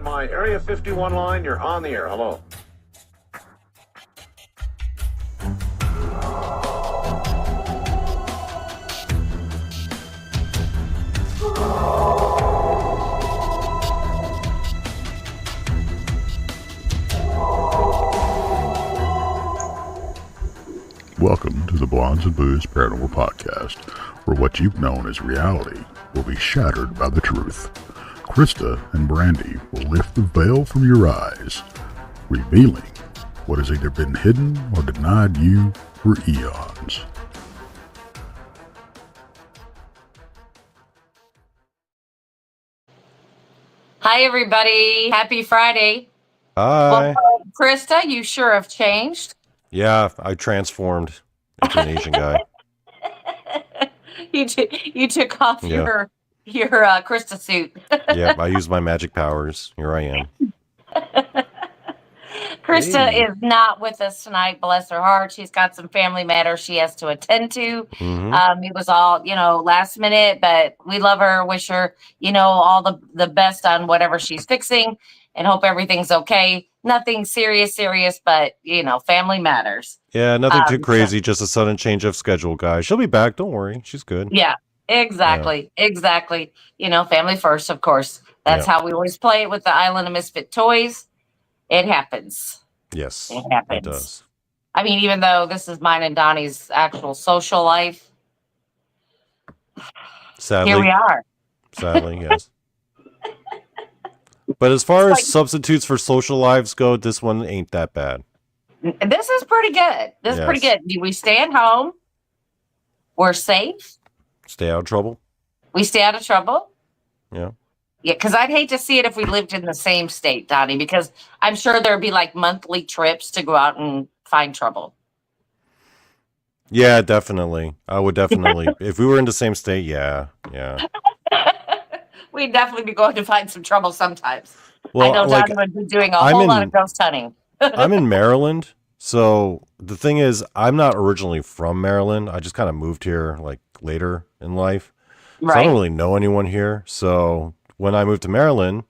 my Area 51 line. You're on the air. Hello. Welcome to the Blondes and Booze Paranormal Podcast, where what you've known as reality will be shattered by the truth. Krista and Brandy will lift the veil from your eyes, revealing what has either been hidden or denied you for eons. Hi, everybody. Happy Friday. Hi. Well, Krista, you sure have changed. Yeah, I transformed into an Asian guy. You took off your Krista suit. Yep, I used my magic powers. Here I am. Krista is not with us tonight, bless her heart. She's got some family matters she has to attend to. Mm-hmm. It was all, last minute, but we love her, wish her, all the best on whatever she's fixing and hope everything's okay. Nothing serious, but, family matters. Yeah, nothing too crazy, just a sudden change of schedule, guys. She'll be back, don't worry. She's good. Yeah, exactly. Family first, of course. That's how we always play it with the Island of Misfit Toys. It happens. Yes, it happens. It does. I mean, even though this is mine and Donnie's actual social life, Sadly, here we are. Sadly, yes. But as far as substitutes for social lives go, this one ain't that bad. This is pretty good. This is pretty good. We stay at home. We're safe. Stay out of trouble. We stay out of trouble. Yeah. Yeah, because I'd hate to see it if we lived in the same state, Donnie, because I'm sure there'd be like monthly trips to go out and find trouble. Yeah, definitely. I would definitely. If we were in the same state, yeah. We'd definitely be going to find some trouble sometimes. Well, I know Donnie would be doing a whole lot of ghost hunting. I'm in Maryland, so the thing is, I'm not originally from Maryland. I just kind of moved here like later in life. Right. So I don't really know anyone here. So when I moved to Maryland,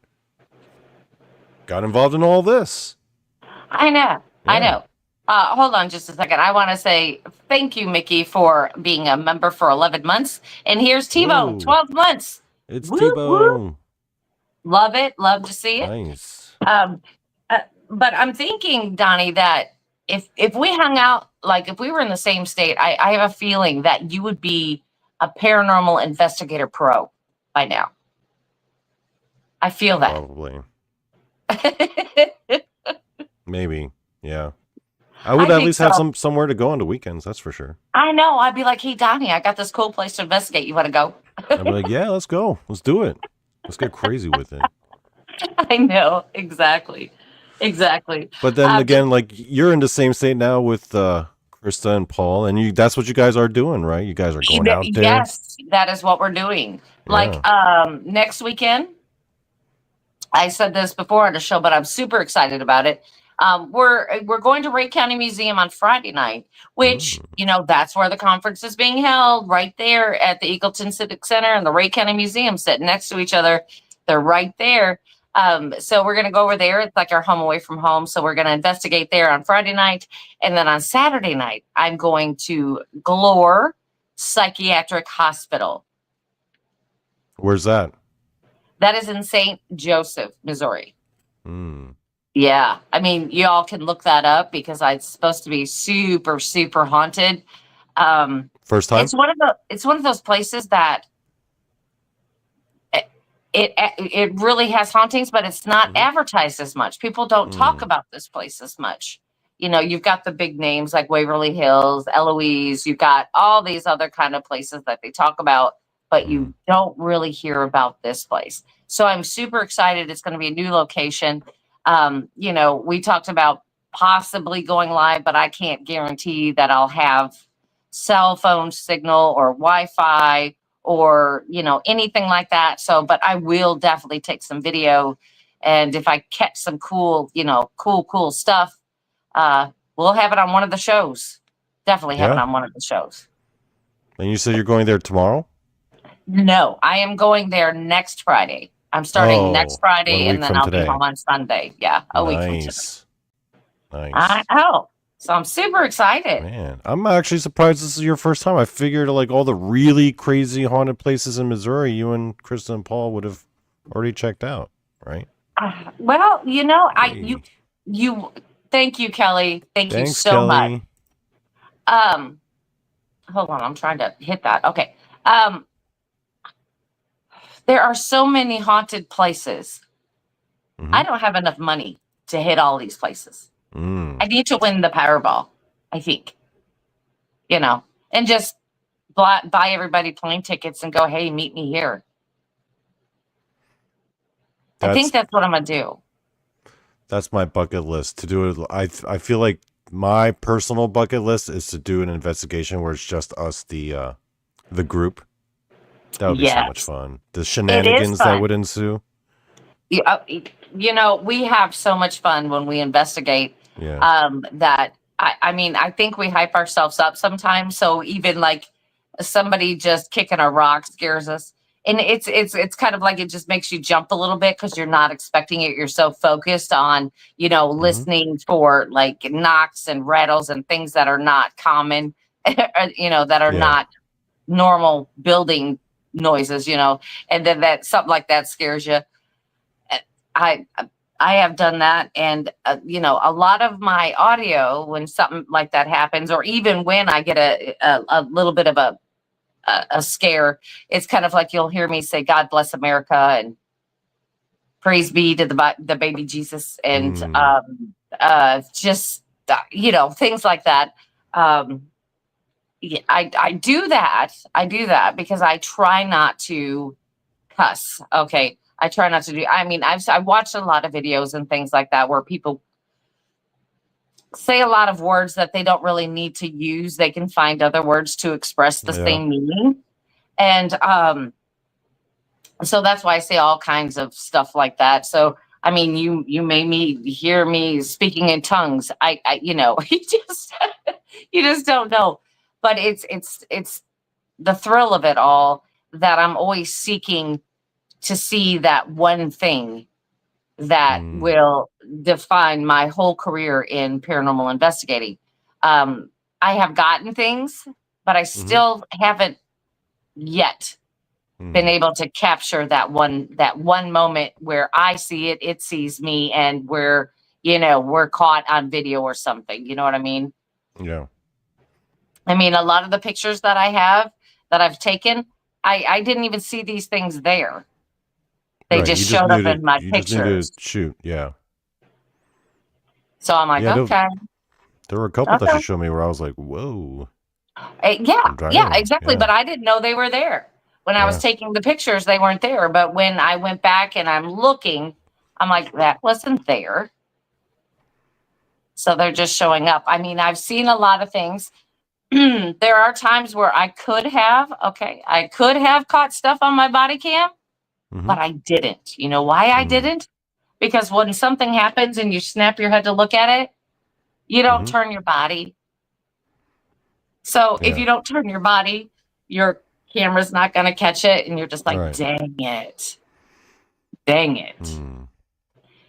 got involved in all this. I know. Hold on just a second. I want to say thank you, Mickey, for being a member for 11 months. And here's T-Bone, 12 months. It's Woo, T-Bone. woo. Love it. Love to see it. Nice. But I'm thinking, Donnie, that if we hung out, like if we were in the same state, I have a feeling that you would be a paranormal investigator pro by now. I feel that. Probably. Maybe. Yeah. I would at least have somewhere to go on the weekends. That's for sure. I know. I'd be like, hey, Donnie, I got this cool place to investigate. You want to go? I'd be like, yeah, let's go. Let's do it. Let's get crazy with it. I know. Exactly. But then again, like you're in the same state now with Krista and Paul, and that's what you guys are doing, right? You guys are going out there. Yes, that is what we're doing. Yeah. Like next weekend, I said this before on the show, but I'm super excited about it. We're going to Ray County Museum on Friday night, which, that's where the conference is being held, right there at the Eagleton Civic Center and the Ray County Museum, sitting next to each other. They're right there. So we're going to go over there. It's like our home away from home. So we're going to investigate there on Friday night. And then on Saturday night, I'm going to Glore Psychiatric Hospital. Where's that? That is in St. Joseph, Missouri. Mm. Yeah. I mean, y'all can look that up because it's supposed to be super, super haunted. First time? It's one of those places that it really has hauntings, but it's not advertised as much. People don't talk about this place as much. You've got the big names like Waverly Hills, Eloise. You've got all these other kind of places that they talk about, but you don't really hear about this place. So I'm super excited. It's going to be a new location. We talked about possibly going live, but I can't guarantee that I'll have cell phone signal or Wi-Fi or, anything like that. So, but I will definitely take some video. And if I catch some cool stuff, we'll have it on one of the shows. Definitely have it on one of the shows. And you said you're going there tomorrow? No, I am going there next Friday. I'm starting next Oh, 1 Friday, week and then from I'll today. be home on Sunday. Yeah, a week from today. Nice. I know. So I'm super excited. Man, I'm actually surprised this is your first time. I figured like all the really crazy haunted places in Missouri, you and Krista and Paul would have already checked out, right? Well, Hey. you. Thank you, Kelly. Thank you Thanks, so much. Kelly. Hold on, I'm trying to hit that. Okay. There are so many haunted places. Mhm. I don't have enough money to hit all these places. I need to win the Powerball, I think. And just buy everybody plane tickets and go, hey, meet me here. I think that's what I'm going to do. That's my bucket list to do it. I feel like my personal bucket list is to do an investigation where it's just us, the group. That would be so much fun. The shenanigans that would ensue. We have so much fun when we investigate. Yeah. That I think we hype ourselves up sometimes. So even like somebody just kicking a rock scares us. And it's kind of like it just makes you jump a little bit because you're not expecting it. You're so focused on, listening for like knocks and rattles and things that are not common, that are not normal building noises, and then that something like that scares you. I have done that. And, a lot of my audio when something like that happens, or even when I get a little bit of a scare, it's kind of like you'll hear me say, God bless America and praise be to the baby Jesus. And just, things like that. I do that. I do that because I try not to cuss. Okay. I try not to do. I've watched a lot of videos and things like that where people say a lot of words that they don't really need to use. They can find other words to express the same meaning. And so that's why I say all kinds of stuff like that. So, you may hear me speaking in tongues. You just don't know. But it's the thrill of it all that I'm always seeking to see that one thing that will define my whole career in paranormal investigating. I have gotten things, but I still haven't yet been able to capture that one moment where I see it, it sees me, and we're caught on video or something. You know what I mean? Yeah. A lot of the pictures that I have that I've taken, I didn't even see these things there. They just showed up in my pictures. Just need to shoot, yeah. So I'm like, okay. There were a couple that you showed me where I was like, whoa. Yeah, exactly. Yeah. But I didn't know they were there. When I was taking the pictures, they weren't there. But when I went back and I'm looking, I'm like, that wasn't there. So they're just showing up. I've seen a lot of things. There are times where I could have caught stuff on my body cam, but I didn't. You know why I didn't? Because when something happens and you snap your head to look at it, you don't turn your body. So if you don't turn your body, your camera's not going to catch it. And you're just like, dang it.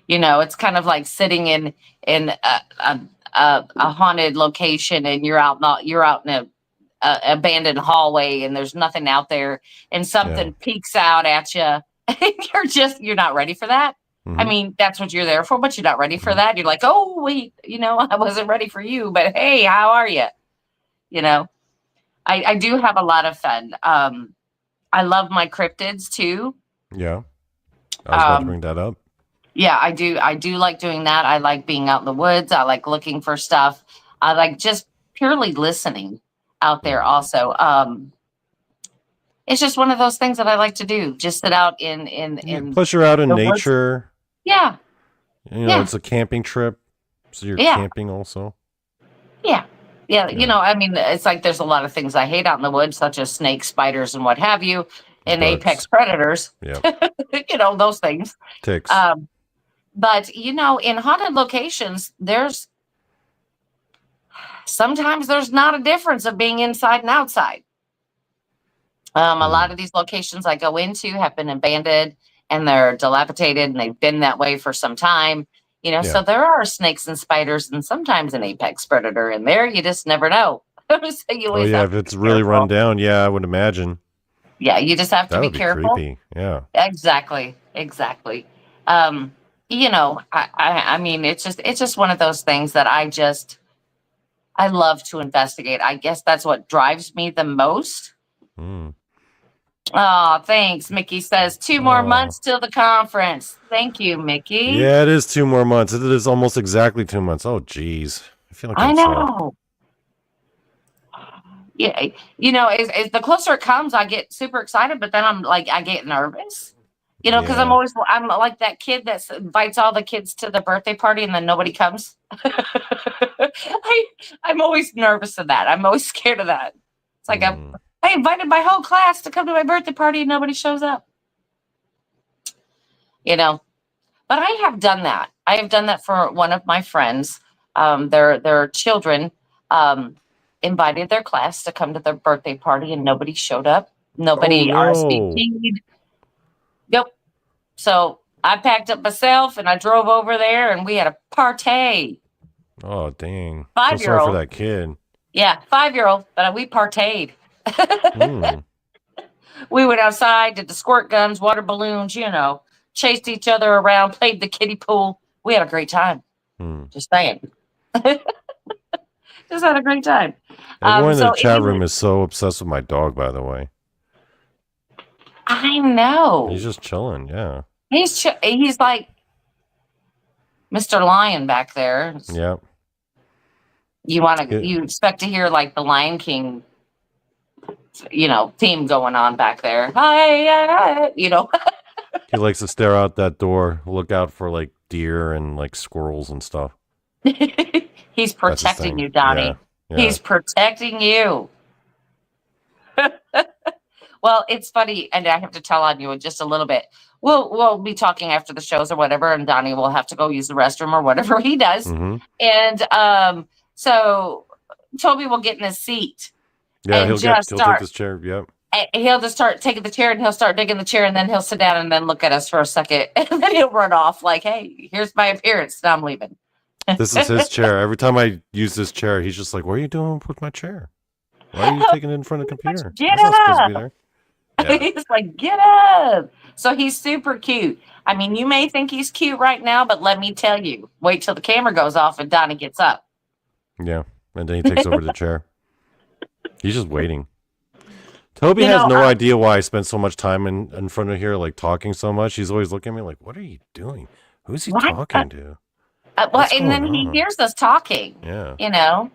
It's kind of like sitting in a haunted location and you're out in a abandoned hallway and there's nothing out there and something peeks out at you. You're not ready for that. That's what you're there for, but you're not ready for that. You're like, oh, wait, I wasn't ready for you, but hey, how are you? I do have a lot of fun. I love my cryptids too. Yeah. I was about to bring that up. Yeah, I do. I do like doing that. I like being out in the woods. I like looking for stuff. I like just purely listening out there also. It's just one of those things that I like to do. Just sit out in plus you're out in nature. Woods. Yeah. It's a camping trip. So you're camping also. Yeah. Yeah. It's like there's a lot of things I hate out in the woods, such as snakes, spiders, and what have you, and apex predators. Yeah. Those things. Ticks. But, in haunted locations, sometimes there's not a difference of being inside and outside. A lot of these locations I go into have been abandoned and they're dilapidated and they've been that way for some time. You know, so there are snakes and spiders and sometimes an apex predator in there. You just never know. So you always if it's really run down, I would imagine. Yeah, you just have to be careful. Creepy. Yeah. Exactly. You know, I mean, it's just one of those things that I love to investigate. I guess that's what drives me the most. Oh, thanks. Mickey says 2 more months till the conference. Thank you, Mickey. Yeah, it is 2 more months. It is almost exactly 2 months. Oh, geez. I feel like I know. Yeah, you know, as the closer it comes, I get super excited, but then I get nervous. You know, because I'm like that kid that invites all the kids to the birthday party and then nobody comes. I'm always nervous of that. I'm always scared of that. It's like I invited my whole class to come to my birthday party and nobody shows up. You know, but I have done that. I have done that for one of my friends. Their children invited their class to come to their birthday party and nobody showed up. Nobody RSVP'd. Yep. So I packed up myself and I drove over there and we had a party. Oh, dang. 5-year-old. Sorry for that kid. Yeah, 5-year-old, but we partayed. We went outside, did the squirt guns, water balloons, you know, chased each other around, played the kiddie pool. We had a great time. Just saying. Just had a great time. Everyone in the chat room is so obsessed with my dog, by the way. I know. He's just chilling, yeah. He's like Mr. Lion back there. Yep. You expect to hear like the Lion King, you know, theme going on back there. Hi, you know. He likes to stare out that door, look out for like deer and like squirrels and stuff. He's protecting you, Donny. Yeah. He's protecting you. Well, it's funny, and I have to tell on you in just a little bit. We'll be talking after the shows or whatever, and Donny will have to go use the restroom or whatever he does. And so Toby will get in his seat. Yeah, he'll take this chair. Yep. He'll just start taking the chair, and he'll start digging the chair, and then he'll sit down and then look at us for a second, and then he'll run off like, "Hey, here's my appearance, and I'm leaving." This is his chair. Every time I use this chair, he's just like, "What are you doing with my chair? Why are you taking it in front of the computer? Get up!" Not supposed to be there." Yeah. He's like, "Get up!" So he's super cute. I mean, you may think he's cute right now, but let me tell you, wait till the camera goes off and Donny gets up. Yeah, and then he takes over the chair. He's just waiting. Toby has no idea why I spend so much time in front of here, like talking so much. He's always looking at me like, "What are you doing? Who's he talking to?" Well, and then he hears us talking. Yeah, you know.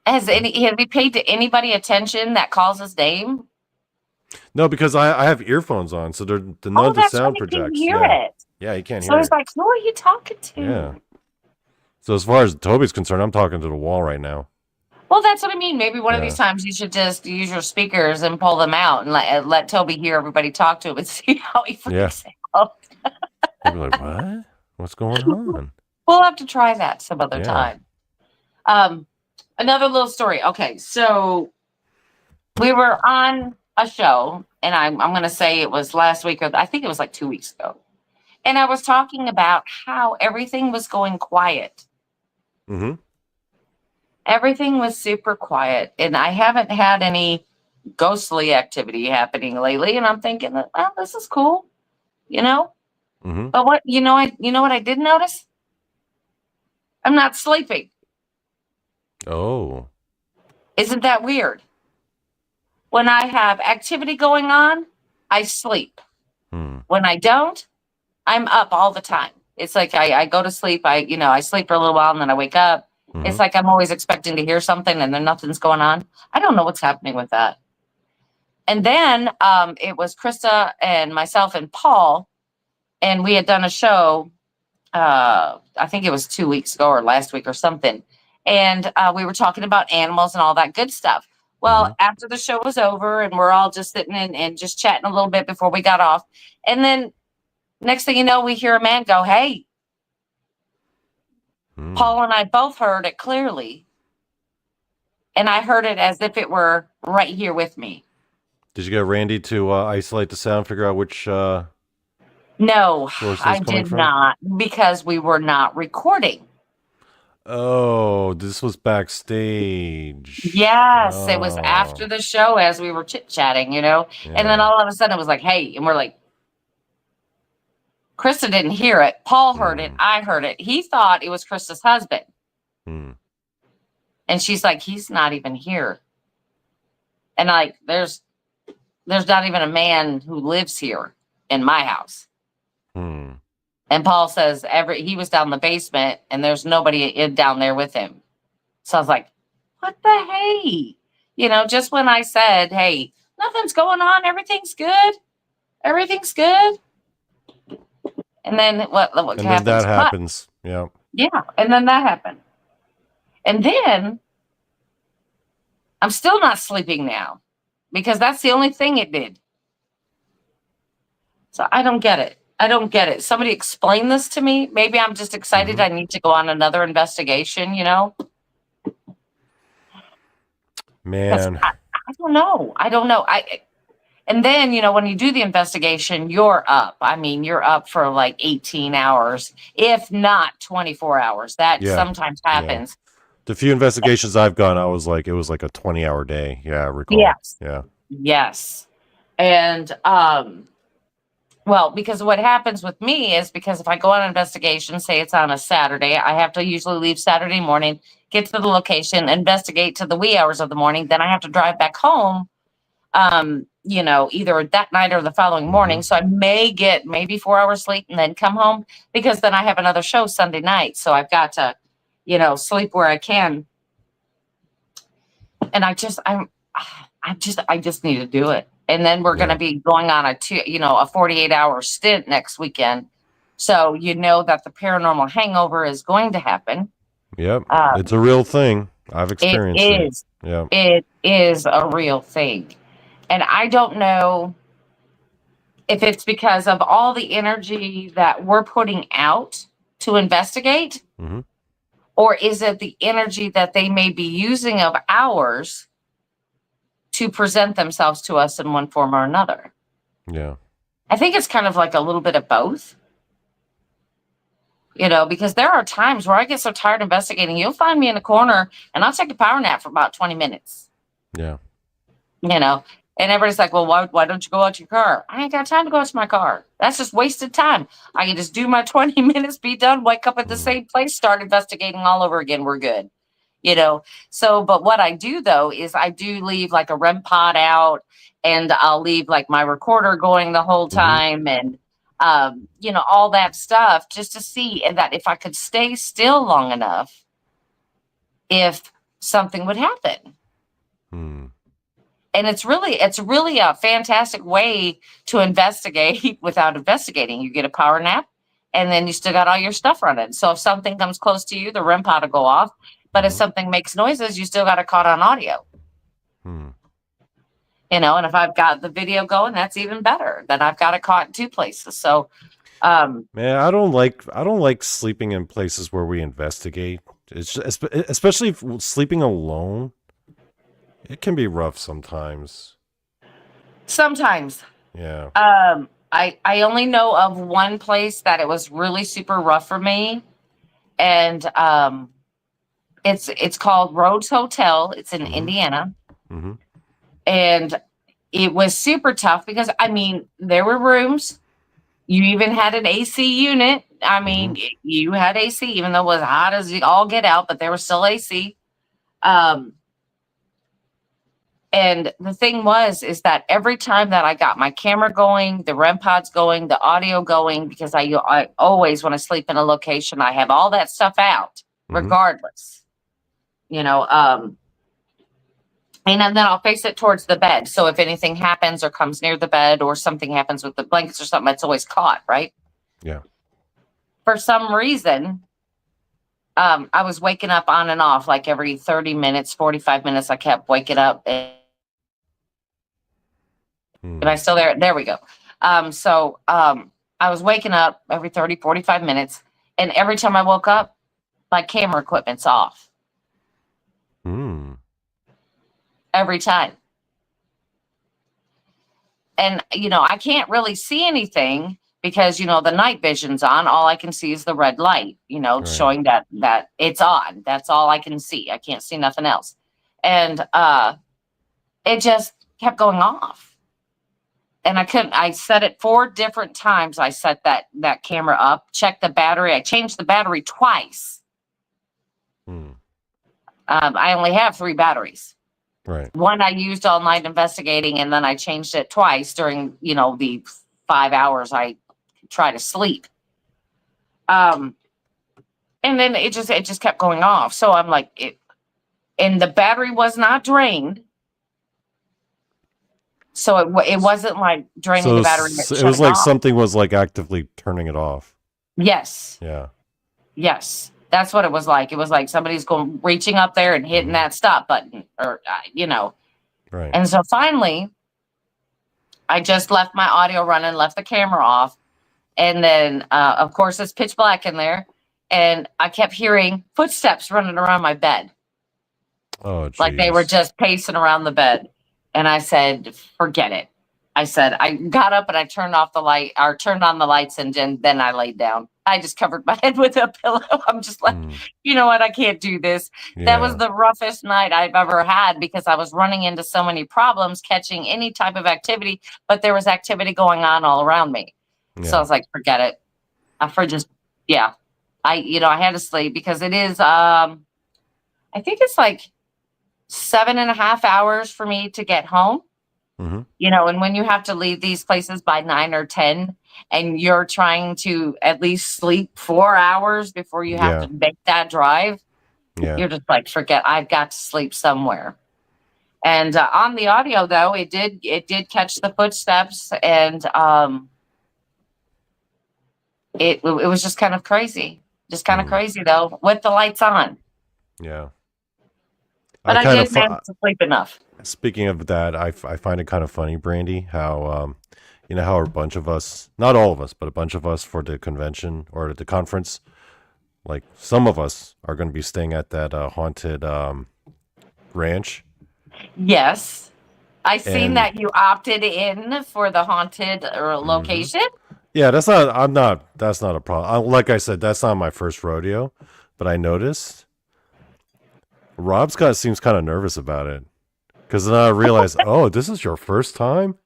Have we paid to anybody attention that calls his name? No, because I have earphones on, so none of the sound projects. He can't hear it. Yeah, he can't hear it. So he's like, who are you talking to? Yeah. So as far as Toby's concerned, I'm talking to the wall right now. Well, that's what I mean. Maybe one of these times you should just use your speakers and pull them out and let Toby hear everybody talk to him and see how he freaks out. He'll be like, "What? What's going on?" We'll have to try that some other time. Another little story. Okay, so we were on a show, and I'm going to say it was last week, or I think it was like 2 weeks ago. And I was talking about how everything was going quiet. Everything was super quiet, and I haven't had any ghostly activity happening lately. And I'm thinking, well, this is cool, you know. But what what I did notice? I'm not sleeping. Oh. Isn't that weird? When I have activity going on, I sleep. When I don't, I'm up all the time. It's like I go to sleep, I sleep for a little while and then I wake up. It's like I'm always expecting to hear something and then nothing's going on. I don't know what's happening with that. And then it was Krista and myself and Paul, and we had done a show, I think it was 2 weeks ago or last week or something. And we were talking about animals and all that good stuff. Well, after the show was over and we're all just sitting and just chatting a little bit before we got off. And then next thing you know, we hear a man go, "Hey." Paul and I both heard it clearly. And I heard it as if it were right here with me. Did you get Randy to isolate the sound, figure out which No, source I it's coming did from? not, because we were not recording. Oh, this was backstage. Yes, it was after Oh, the show as we were chit-chatting, and then yeah. all of a sudden it was like, hey, and we're like, Krista didn't hear it. Paul heard it. Mm. I heard it. He thought it was Krista's husband. Mm. And she's like, he's not even here. And like, there's not even a man who lives here in my house. Mm. And Paul says he was down in the basement and there's nobody down there with him. So I was like, what the hey? Just when I said, hey, nothing's going on, everything's good. Everything's good. And then what And happens? then that happens. Yeah. Yeah. And then that happened. And then I'm still not sleeping now because that's the only thing it did. So I don't get it. Somebody explain this to me. Maybe I'm just excited. I need to go on another investigation, Man. I don't know. And then, when you do the investigation, you're up. I mean, you're up for like 18 hours, if not 24 hours. That sometimes happens. Yeah. The few investigations I've gone, it was like a 20-hour day. Yeah, I recall. Yes. Yeah. Yes. And, well, because what happens with me is because if I go on an investigation, say it's on a Saturday, I have to usually leave Saturday morning, get to the location, investigate to the wee hours of the morning. Then I have to drive back home, either that night or the following morning. So I may get maybe 4 hours sleep and then come home because then I have another show Sunday night. So I've got to, sleep where I can. And I just need to do it. And then we're going to be going on a 48-hour stint next weekend. So that the paranormal hangover is going to happen. Yep. It's a real thing. I've experienced it. It is. Yeah. It is a real thing. And I don't know if it's because of all the energy that we're putting out to investigate, or is it the energy that they may be using of ours to present themselves to us in one form or another. Yeah. I think it's kind of like a little bit of both. Because there are times where I get so tired investigating, you'll find me in a corner and I'll take a power nap for about 20 minutes. Yeah. And everybody's like, well, why don't you go out to your car? I ain't got time to go out to my car. That's just wasted time. I can just do my 20 minutes, be done, wake up at the same place, start investigating all over again. We're good. So, but what I do though, is I do leave like a REM pod out and I'll leave like my recorder going the whole time and, all that stuff just to see and that if I could stay still long enough, if something would happen. And it's really a fantastic way to investigate without investigating. You get a power nap and then you still got all your stuff running. So if something comes close to you, the REM pod will go off. But if something makes noises, you still got it caught on audio. And if I've got the video going, that's even better. Then I've got it caught in two places. So, man, I don't like sleeping in places where we investigate. It's just, especially if sleeping alone. It can be rough sometimes. Sometimes. Yeah. I only know of one place that it was really super rough for me, and it's called Rhodes Hotel. It's in Indiana. And it was super tough because, there were rooms. You even had an AC unit. You had AC, even though it was hot as you all get out, but there was still AC. And the thing is that every time that I got my camera going, the REM pods going, the audio going, because I always, when I sleep in a location, I have all that stuff out, regardless. And then I'll face it towards the bed. So if anything happens or comes near the bed or something happens with the blankets or something, it's always caught, right? Yeah. For some reason, I was waking up on and off like every 30 minutes, 45 minutes. I kept waking up. Am I still there? There we go. So I was waking up every 30, 45 minutes. And every time I woke up, my camera equipment's off. Every time. and I can't really see anything because the night vision's on. All I can see is the red light, Right. showing that it's on. That's all I can see. I can't see nothing else. And it just kept going off. And I set it 4 different times. I set that camera up, checked the battery. I changed the battery twice. I only have 3 batteries. Right. One I used all night investigating, and then I changed it twice during, the 5 hours I try to sleep. And then it just kept going off. So I'm like, and the battery was not drained. So it wasn't like draining the battery. It was like something was like actively turning it off. Yes. Yeah. Yes. That's what it was like. It was like somebody's reaching up there and hitting that stop button, or Right. And so finally, I just left my audio running, left the camera off, and then of course it's pitch black in there, and I kept hearing footsteps running around my bed. Oh, geez. Like they were just pacing around the bed, and I said, "Forget it." I said, I got up and I turned on the lights, and then I laid down. I just covered my head with a pillow. I'm just like, you know what? I can't do this. Yeah. That was the roughest night I've ever had because I was running into so many problems catching any type of activity, but there was activity going on all around me. Yeah. So I was like, forget it. I had to sleep because it is, I think it's like 7.5 hours for me to get home. And when you have to leave these places by 9 or 10 and you're trying to at least sleep 4 hours before you have to make that drive, you're just like, forget, I've got to sleep somewhere. And on the audio though, it did catch the footsteps, and it was just kind of crazy. Just kind of crazy though, with the lights on. Yeah. But I did manage to sleep enough. Speaking of that, I find it kind of funny, Brandy, how how a bunch of us, not all of us, but a bunch of us for the convention or the conference, like some of us are going to be staying at that haunted ranch. Yes, I seen that you opted in for the haunted location. Yeah, that's not a problem. Like I said, that's not my first rodeo, but I noticed Rob Scott seems kind of nervous about it. Because then I realized, oh, this is your first time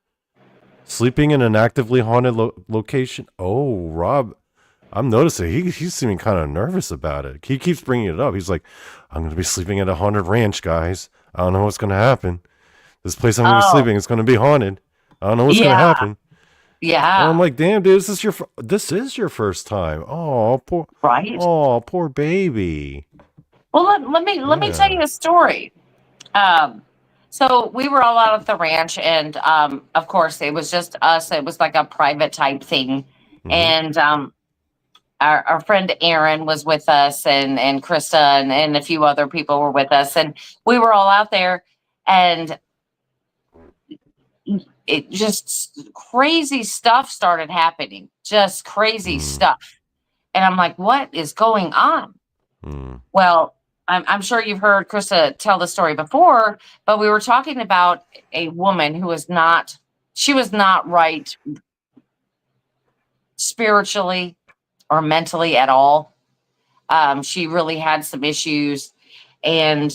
sleeping in an actively haunted location. Oh, Rob, I'm noticing he's seeming kind of nervous about it. He keeps bringing it up. He's like, I'm going to be sleeping at a haunted ranch, guys. I don't know what's going to happen. This place I'm going to be sleeping is going to be haunted. I don't know what's going to happen. Yeah. And I'm like, damn, dude, this is your first time. Oh, poor baby. Well, let me tell you a story. So we were all out at the ranch, and of course it was just us. It was like a private type thing. And our friend Aaron was with us, and Krista and a few other people were with us, and we were all out there, and it just crazy stuff started happening. Just crazy stuff. And I'm like, what is going on? Well, I'm sure you've heard Krista tell the story before, but we were talking about a woman who was not right spiritually or mentally at all. She really had some issues, and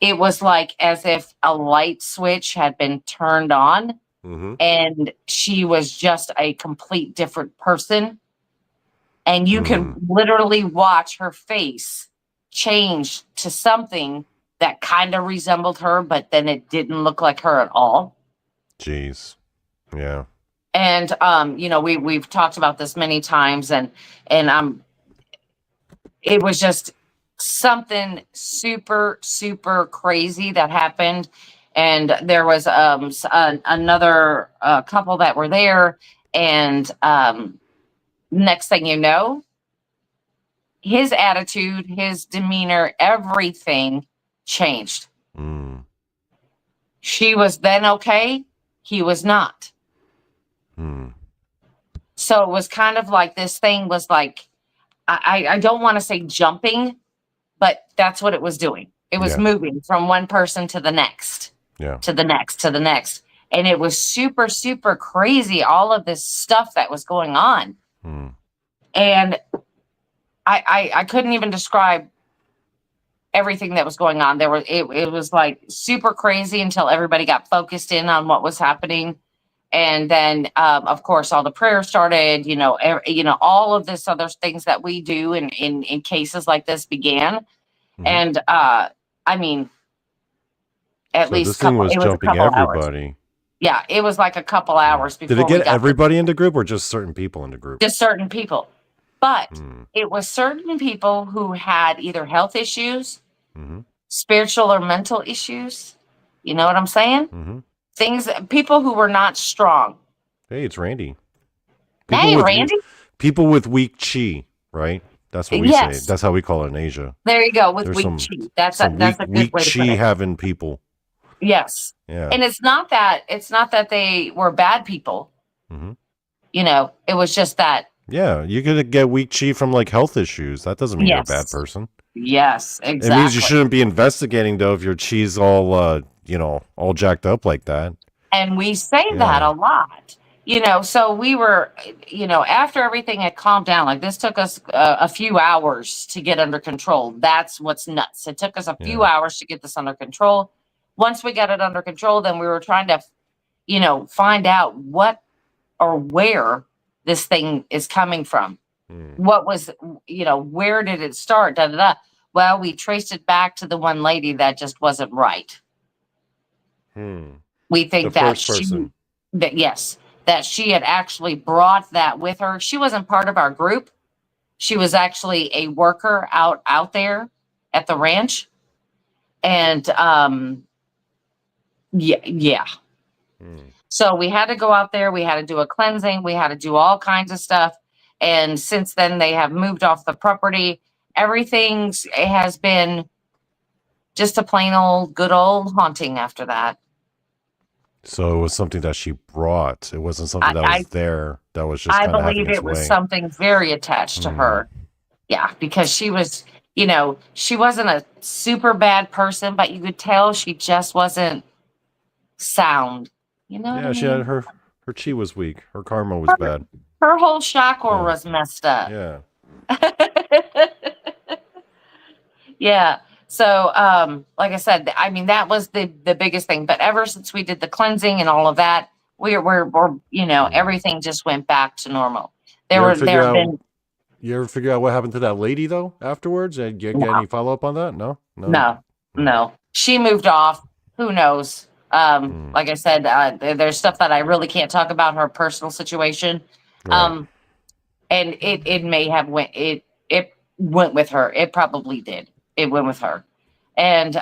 it was like as if a light switch had been turned on, and she was just a complete different person. And you can literally watch her face change to something that kind of resembled her, but then it didn't look like her at all. Jeez. Yeah. And we've talked about this many times, and it was just something super, super crazy that happened. And there was another couple that were there, and next thing you know, his attitude, his demeanor, everything changed. She was then okay. He was not. So it was kind of like this thing was like, I don't want to say jumping, but that's what it was doing. It was moving from one person to the next, to the next, to the next. And it was super, super crazy, all of this stuff that was going on. And I couldn't even describe everything that was going on. It was like super crazy until everybody got focused in on what was happening. And then, of course, all the prayers started, all of this other things that we do in cases like this began. And, I mean, at least this thing was jumping everybody. Hours. Yeah, it was like a couple hours before. Did it get everybody in the group or just certain people in the group? Just certain people. But it was certain people who had either health issues, spiritual or mental issues. You know what I'm saying? People who were not strong. Hey, it's Randy. Randy. People with weak chi, right? That's what we say. That's how we call it in Asia. There you go, with weak chi. That's a good weak way to chi put it. having people. Yes. Yeah. And it's not that they were bad people. It was just that. Yeah, you could get weak chi from like health issues. That doesn't mean you're a bad person. Yes, exactly. It means you shouldn't be investigating though if your chi's all all jacked up like that. And we say that a lot. So we were, after everything had calmed down, like this took us a few hours to get under control. That's what's nuts. It took us a few hours to get this under control. Once we got it under control, then we were trying to, find out what or where this thing is coming from. What was, where did it start? Da, da, da. Well, we traced it back to the one lady that just wasn't right. We think that she had actually brought that with her. She wasn't part of our group. She was actually a worker out there at the ranch. And, So we had to go out there. We had to do a cleansing. We had to do all kinds of stuff. And since then, they have moved off the property. It has been just a plain old, good old haunting after that. So it was something that she brought. It wasn't something that was there. That was just. I believe it was something very attached to her. Yeah, because she was, she wasn't a super bad person, but you could tell she just wasn't sound. Yeah, she had her chi was weak. Her karma was bad. Her whole chakra was messed up. Yeah. Yeah. So, like I said, I mean, that was the biggest thing. But ever since we did the cleansing and all of that, we're everything just went back to normal. You ever figure out what happened to that lady though afterwards? Did you get any follow up on that? No. She moved off. Who knows? Like I said, there's stuff that I really can't talk about, her personal situation. Right. And it may have it went with her. It probably did. It went with her. And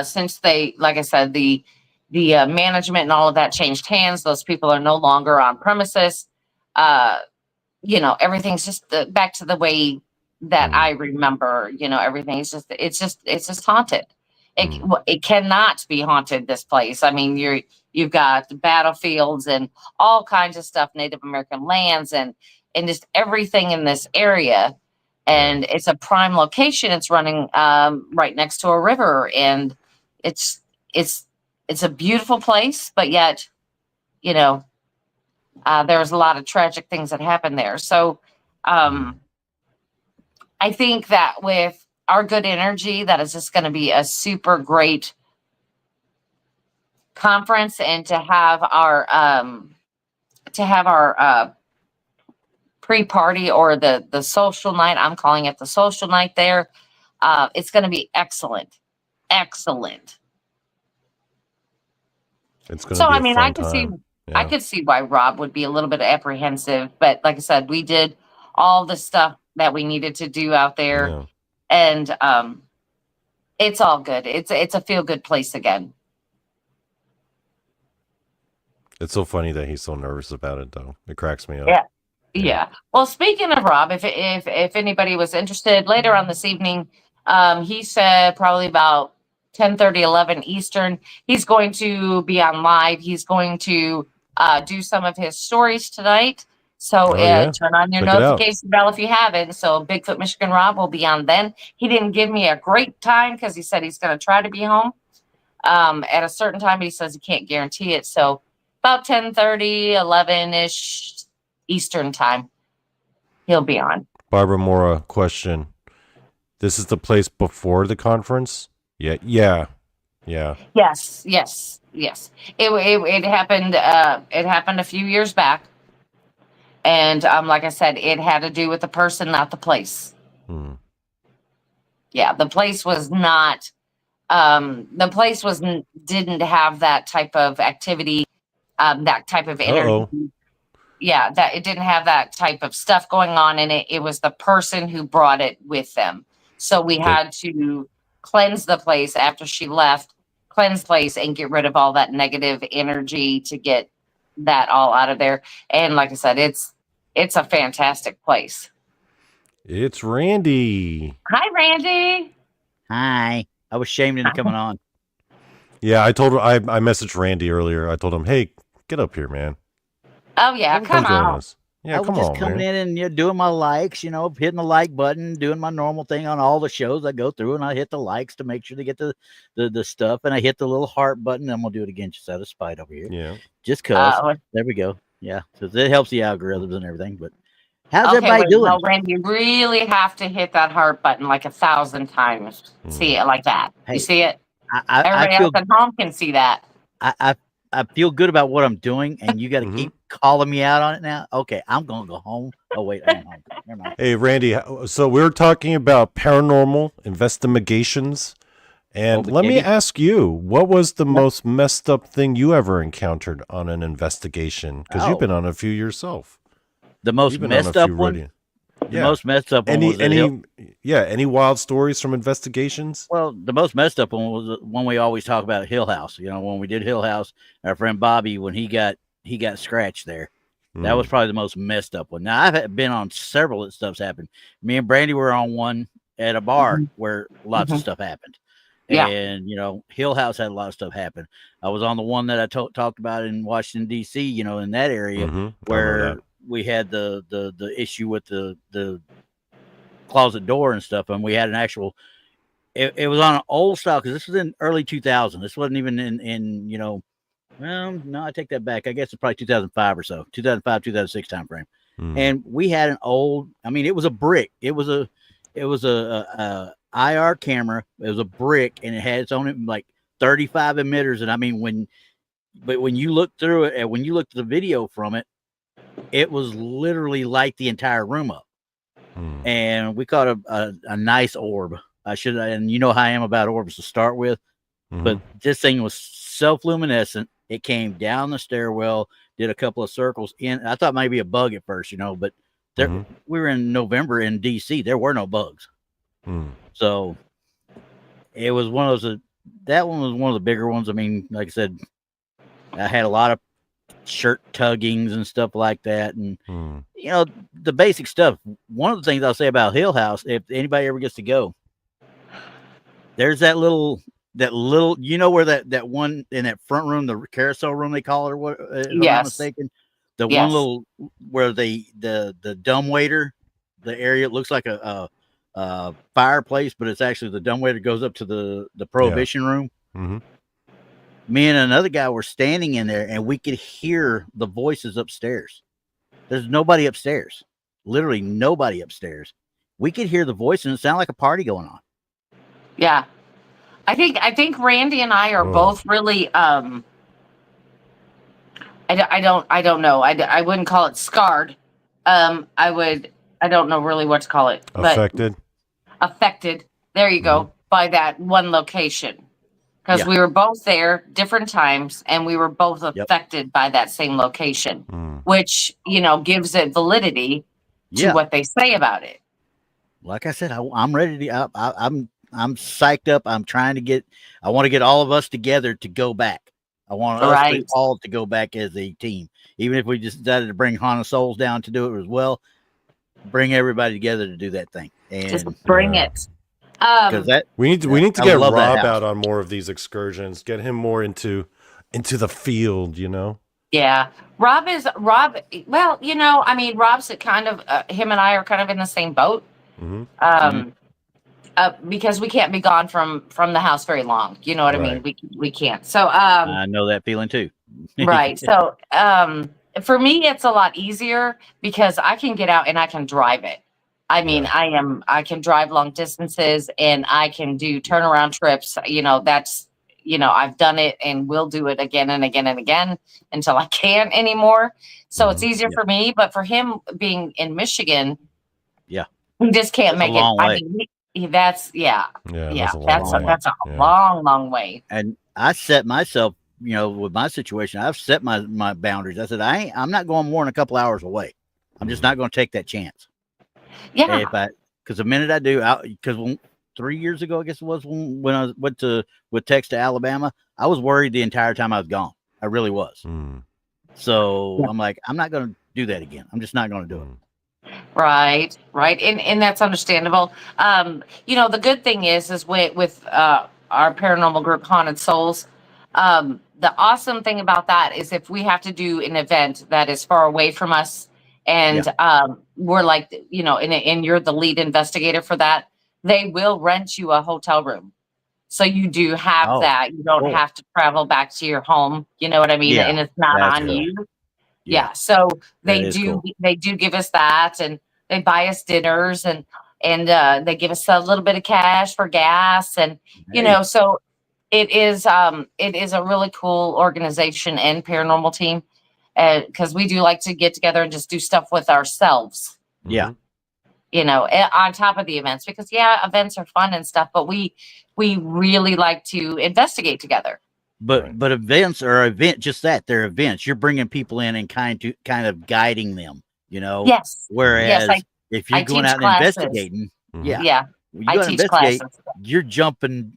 since they, like I said, the management and all of that changed hands, those people are no longer on premises. Everything's just back to the way that I remember. Everything is it's just haunted. It cannot be haunted, this place. I mean, you've got battlefields and all kinds of stuff, Native American lands and just everything in this area. And it's a prime location. It's running right next to a river, and it's a beautiful place, but yet, there's a lot of tragic things that happen there. So I think that with our good energy, that is just going to be a super great conference, and to have our pre-party or the social night. I'm calling it the social night there. It's going to be excellent. It's going to be I could see why Rob would be a little bit apprehensive, but like I said, we did all the stuff that we needed to do out there, and it's all good. It's a feel-good place again. It's so funny that he's so nervous about it, though. It cracks me up. Yeah. Well, speaking of Rob, if anybody was interested, later on this evening, he said probably about 10:30, 11 Eastern, he's going to be on live. He's going to do some of his stories tonight. So turn on your notification bell if you haven't. So Bigfoot Michigan Rob will be on then. He didn't give me a great time because he said he's going to try to be home. at a certain time. He says he can't guarantee it. So about 10:30, 11-ish Eastern time, he'll be on. Barbara Mora, question. This is the place before the conference? Yeah. Yes. It happened. It happened a few years back, and like I said, it had to do with the person, not the place. Yeah, the place was not. The place didn't have that type of activity, that type of energy. Uh-oh. Yeah, that it didn't have that type of stuff going on in it. It was the person who brought it with them. So we had to cleanse the place after she left, cleanse the place and get rid of all that negative energy to get that all out of there. And like I said, it's a fantastic place. It's Randy. Hi, Randy. Hi. I was shamed into coming on. Yeah, I told her, I messaged Randy earlier. I told him, hey, get up here, man. Oh, yeah, come join on. us. Yeah, I was come just on, coming man. in and doing my likes, hitting the like button, doing my normal thing on all the shows I go through, and I hit the likes to make sure to get the stuff, and I hit the little heart button. I'm gonna do it again just out of spite over here. Yeah. Just cause. There we go. Yeah, because it helps the algorithms and everything. But how's everybody doing? No, Randy, you really have to hit that heart button like 1,000 times. See it like that. Hey, you see it? Everybody else at home can see that. I feel good about what I'm doing, and you got to keep calling me out on it now. Okay, I'm gonna go home. Oh wait, I ain't home. Never mind. Hey, Randy. So we're talking about paranormal investigations, and let me ask you, what was the most messed up thing you ever encountered on an investigation? Because you've been on a few yourself. The most messed up one. The most messed up one was any wild stories from investigations? Well, the most messed up one was one we always talk about at Hill House. When we did Hill House, our friend Bobby, when he got scratched there, that was probably the most messed up one. Now I've been on several that stuff's happened. Me and Brandy were on one at a bar where lots of stuff happened. Yeah. And Hill House had a lot of stuff happen. I was on the one that I talked about in Washington D.C. In that area where we had the issue with the closet door and stuff, and we had an actual. It was on an old style because this was in early 2000. This wasn't even in well, no, I take that back. I guess it's probably 2005 or so, 2005, 2006 time frame. And we had an old. I mean, it was a brick. It was a IR camera. It was a brick, and it had its own like 35 emitters. And I mean, when you look through it, and when you look at the video from it, it was literally light the entire room up. And we caught a nice orb. And you know how I am about orbs to start with, but this thing was self-luminescent. It came down the stairwell, did a couple of circles in. I thought maybe a bug at first, but we were in November in DC. There were no bugs. So it was one of those, that one was one of the bigger ones. I mean, like I said, I had a lot of shirt tuggings and stuff like that. And, the basic stuff. One of the things I'll say about Hill House, if anybody ever gets to go, there's that little, where that one in that front room, the carousel room, they call it, or what, if I'm not mistaken, the one little, where the dumbwaiter, the area, it looks like a fireplace, but it's actually the dumbwaiter goes up to the prohibition room. Me and another guy were standing in there, and we could hear the voices upstairs. There's nobody upstairs, literally nobody upstairs. We could hear the voice, and it sounded like a party going on. Yeah, I think Randy and I are both really I don't know. I wouldn't call it scarred. I don't know really what to call it. Affected. There you go, by that one location. Because we were both there different times, and we were both affected by that same location, which, gives it validity to what they say about it. Like I said, I'm ready to, I'm psyched up. I want to get all of us together to go back. I want us all to go back as a team. Even if we just decided to bring Hana Soulz down to do it as well, bring everybody together to do that thing. And just bring it. We need to get Rob out on more of these excursions. Get him more into the field. Yeah, Rob. Well, Rob's kind of him and I are kind of in the same boat. because we can't be gone from the house very long. You know what I mean? Right. We can't. So I know that feeling too. right. So for me, it's a lot easier because I can get out and I can drive it. I mean, Yeah. I can drive long distances and I can do turnaround trips. That's, I've done it and will do it again and again and again until I can't anymore. So it's Mhm. easier for me, but for him being in Michigan, Yeah. he just can't That's a make it. long I way. mean, that's Yeah, yeah, that's a long way. that's a Yeah. long, long way. And I set myself, with my situation, I've set my boundaries. I said, I'm not going more than a couple hours away. I'm just not going to take that chance. Yeah. Because the minute I do, because 3 years ago, I guess it was when I went with Tex to Alabama, I was worried the entire time I was gone. I really was. Mm. So Yeah. I'm like, I'm not going to do that again. I'm just not going to do it. Right. And that's understandable. The good thing is with our paranormal group, Haunted Souls. The awesome thing about that is if we have to do an event that is far away from us, and we're like, and you're the lead investigator for that, they will rent you a hotel room. So you do have Oh, that. You don't cool. have to travel back to your home. You know what I mean? Yeah, And it's not that's on cool. you. Yeah. Yeah. So That is cool. they do give us that, and they buy us dinners, and they give us a little bit of cash for gas, and Hey. so it is a really cool organization and paranormal team, because we do like to get together and just do stuff with ourselves, Yeah. on top of the events, because events are fun and stuff, but we really like to investigate together. But events are just that, they're events. You're bringing people in and kind of guiding them, Yes. Whereas Yes, if you're I going teach out and classes. investigating, Mhm. Yeah, when you I go out and teach investigate, classes. you're jumping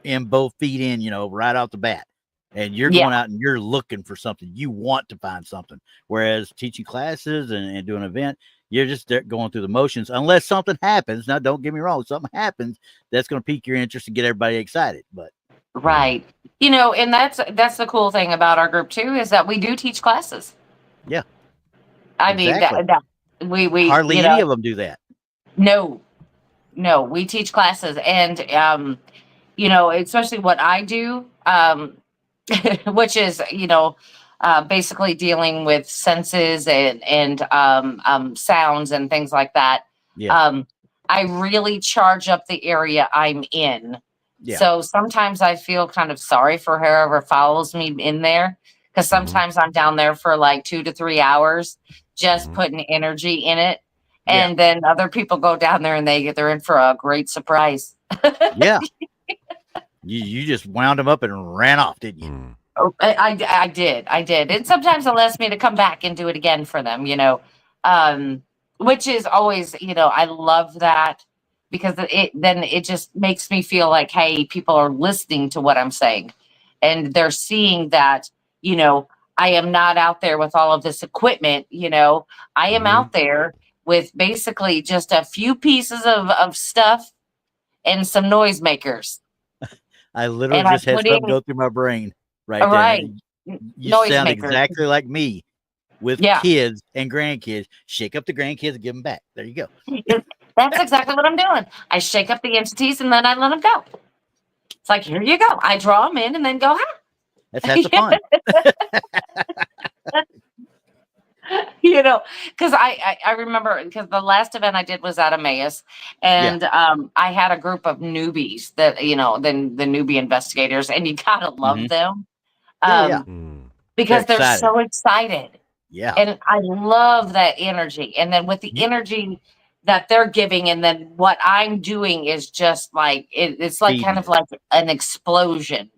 in both feet in, right off the bat. And you're Yeah. going out and you're looking for something. You want to find something. Whereas teaching classes and doing an event, you're just going through the motions unless something happens. Now, don't get me wrong. Something happens that's going to pique your interest and get everybody excited. But Right. And that's the cool thing about our group too, is that we do teach classes. yeah, I exactly. mean that we Hardly any of them do that. No, we teach classes, and especially what I do, which is basically dealing with senses and sounds and things like that. Yeah. I really charge up the area I'm in. Yeah. So sometimes I feel kind of sorry for whoever follows me in there, because sometimes I'm down there for like 2 to 3 hours just putting energy in it. And then other people go down there and they're in for a great surprise. Yeah. You just wound them up and ran off, didn't you? Oh, I did. And sometimes they'll ask me to come back and do it again for them, which is always, I love that, because it just makes me feel like, hey, people are listening to what I'm saying, and they're seeing that, I am not out there with all of this equipment. I am out there with basically just a few pieces of stuff and some noisemakers. I literally And just had something go through my brain right Right. there. You sound Noisemakers. exactly like me with kids and grandkids. Shake up the grandkids and give them back. There you go. That's exactly what I'm doing. I shake up the entities and then I let them go. It's like, here you go. I draw them in and then go, That's half the fun. Because I remember, because the last event I did was at Emmaus, and I had a group of newbies that, the newbie investigators, and you gotta love them. Because they're so excited. Yeah. And I love that energy. And then with the energy that they're giving, and then what I'm doing is just like, it's like kind of like an explosion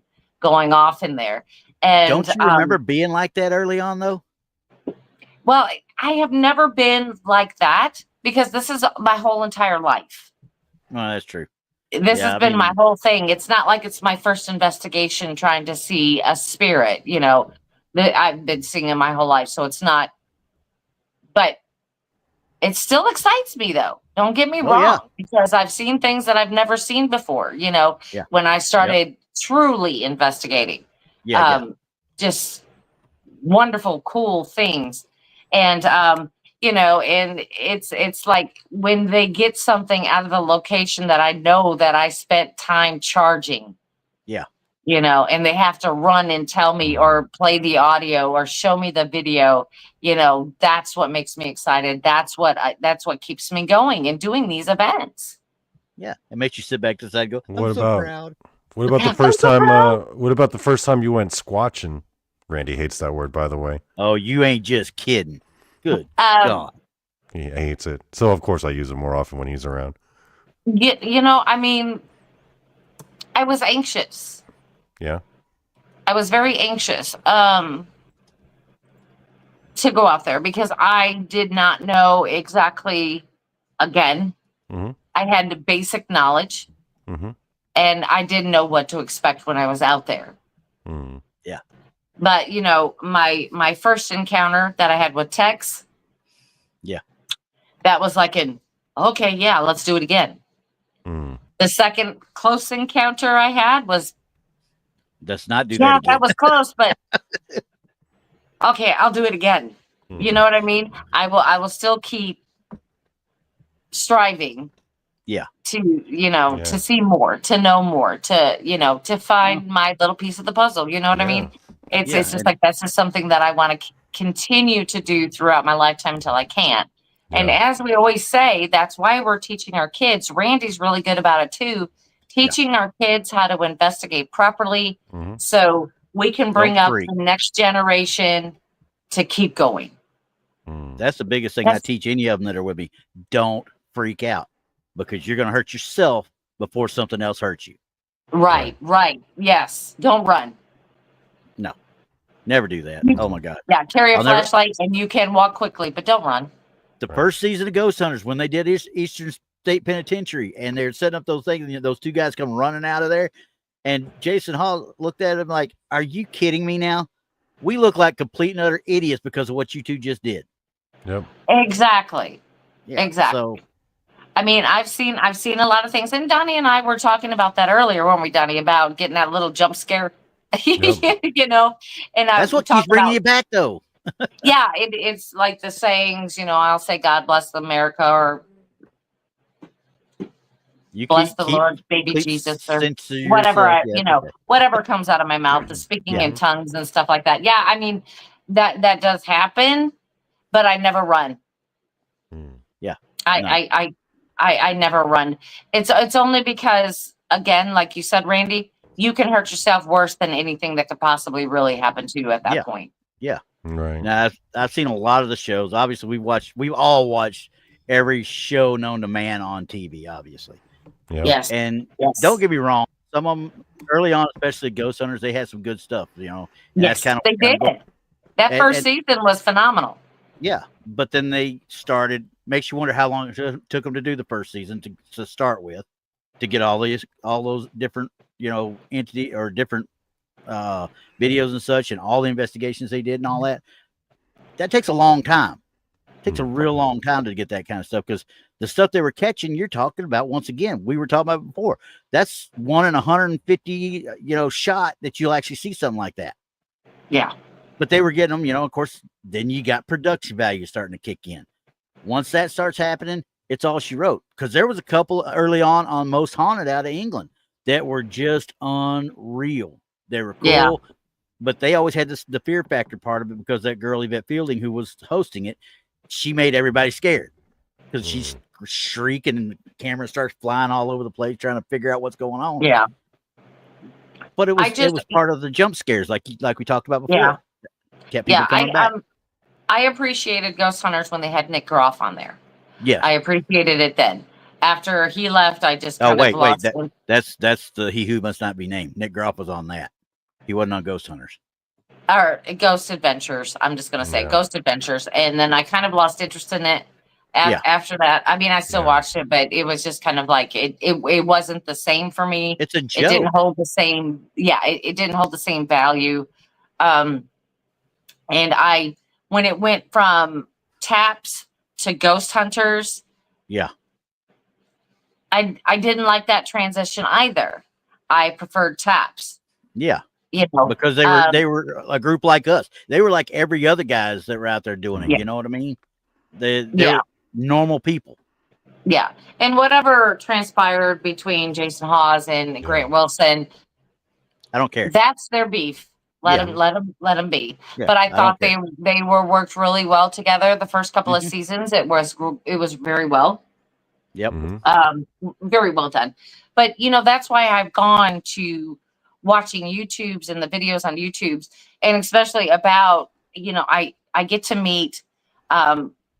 going off in there. And don't you remember being like that early on, though? Well, I have never been like that, because this is my whole entire life. Well, that's true. This has been my whole thing. It's not like it's my first investigation trying to see a spirit, that I've been seeing in my whole life. So it's not, but it still excites me, though. Don't get me wrong, because I've seen things that I've never seen before, when I started truly investigating. Just wonderful, cool things. And, you know, and it's like when they get something out of the location that I know that I spent time charging. Yeah. You know, and they have to run and tell me or play the audio or show me the video, you know, that's what makes me excited. That's what keeps me going and doing these events. Yeah. It makes you sit back to the side and go, What I'm so about- proud. What about the I'm first so time? proud. What about the first time you went squatching? Randy hates that word, by the way. Oh, you ain't just kidding. Good God. He hates it. So of course I use it more often when he's around. You know, I mean, I was anxious. Yeah. I was very anxious to go out there because I did not know exactly. Again, Mhm. I had the basic knowledge, Mm-hmm. and I didn't know what to expect when I was out there. Mm. But you know, my first encounter that I had with Tex, Yeah. that was like okay, yeah, let's do it again. Mm. The second close encounter I had was, Let's not do yeah, that again. that was close, but okay, I'll do it again. You know what I mean? I will still keep striving. Yeah. To, you know, Yeah. to see more, to know more, to, you know, to find my little piece of the puzzle. You know what I mean? It's Yeah, just and- like that's just something that I want to continue to do throughout my lifetime until I can. And Yeah. as we always say, that's why we're teaching our kids. Randy's really good about it too. Teaching our kids how to investigate properly, Mhm. so we can bring Don't up freak. the next generation to keep going. Mm. That's the biggest thing I That's- teach any of them that are with me. Don't freak out, because you're going to hurt yourself before something else hurts you. Right. Yes. Don't run. Never do that. Oh my God. Yeah. Carry a I'll never- flashlight and you can walk quickly, but don't run. The Right. first season of Ghost Hunters, when they did Eastern State Penitentiary, and they're setting up those things, and those two guys come running out of there, and Jason Hall looked at him like, "Are you kidding me now? We look like complete and utter idiots because of what you two just did." Yep. Exactly. Yeah, Exactly. So I mean, I've seen a lot of things, and Donny and I were talking about that earlier, weren't we, Donny, about getting that little jump scare, you know, and that's what keeps bringing you back, though. Yeah, it's like the sayings, you know, I'll say, God bless America, or You bless the keep Lord, baby complete Jesus, or sense of whatever, yourself. Yeah, you know, okay. whatever comes out of my mouth, the speaking Yeah. in tongues and stuff like that. Yeah, I mean, that does happen, but I never run. Mm. I never run. It's only because, again, like you said, Randy, you can hurt yourself worse than anything that could possibly really happen to you at that Yeah. point. Right. Now, I've seen a lot of the shows. Obviously, we've all watched every show known to man on TV, obviously. Yep. Yes. And Yes. don't get me wrong, some of them early on, especially Ghost Hunters, they had some good stuff, you know. And Yes, that's they did. That And- first and- season was phenomenal. Yeah, but then they started. Makes you wonder how long it took them to do the first season to start with, to get all those different, you know, entity or different videos and such, and all the investigations they did and all that. That takes a long time. It takes a real long time to get that kind of stuff, because the stuff they were catching, you're talking about, once again, we were talking about before. That's 1 in 150, you know, shot that you'll actually see something like that. Yeah. But they were getting them, you know, of course, then you got production value starting to kick in. Once that starts happening, it's all she wrote. Because there was a couple early on Most Haunted out of England that were just unreal. They were cool, Yeah. but they always had the fear factor part of it, because that girl, Yvette Fielding, who was hosting it, she made everybody scared, because she's shrieking and the camera starts flying all over the place trying to figure out what's going on. Yeah. But it I was part of the jump scares, like we talked about before. Yeah. Kept people Yeah. coming back. I appreciated Ghost Hunters when they had Nick Groff on there. Yeah. I appreciated it then. After he left, I just Oh, kind wait, of lost. that's the He Who Must Not Be Named. Nick Groff was on that. He wasn't on Ghost Hunters. Or Ghost Adventures. I'm just gonna say Yeah. Ghost Adventures, and then I kind of lost interest in it. Yeah. After that, I mean, I still Yeah. watched it, but it was just kind of like it wasn't the same for me. It's a It joke. didn't hold the same. Yeah, it didn't hold the same value. And when it went from Taps to Ghost Hunters, Yeah. I didn't like that transition either. I preferred Taps. Yeah. You know, Because they were a group like us. They were like every other guys that were out there doing it. Yeah. You know what I mean? They're normal people. Yeah. And whatever transpired between Jason Hawes and Grant Wilson, I don't care. that's their beef. Let them be. Yeah, but I thought don't they were worked really well together. The first couple of seasons, it was very well. Yep. Very well done. But that's why I've gone to watching YouTubes and the videos on YouTubes, and especially about I get to meet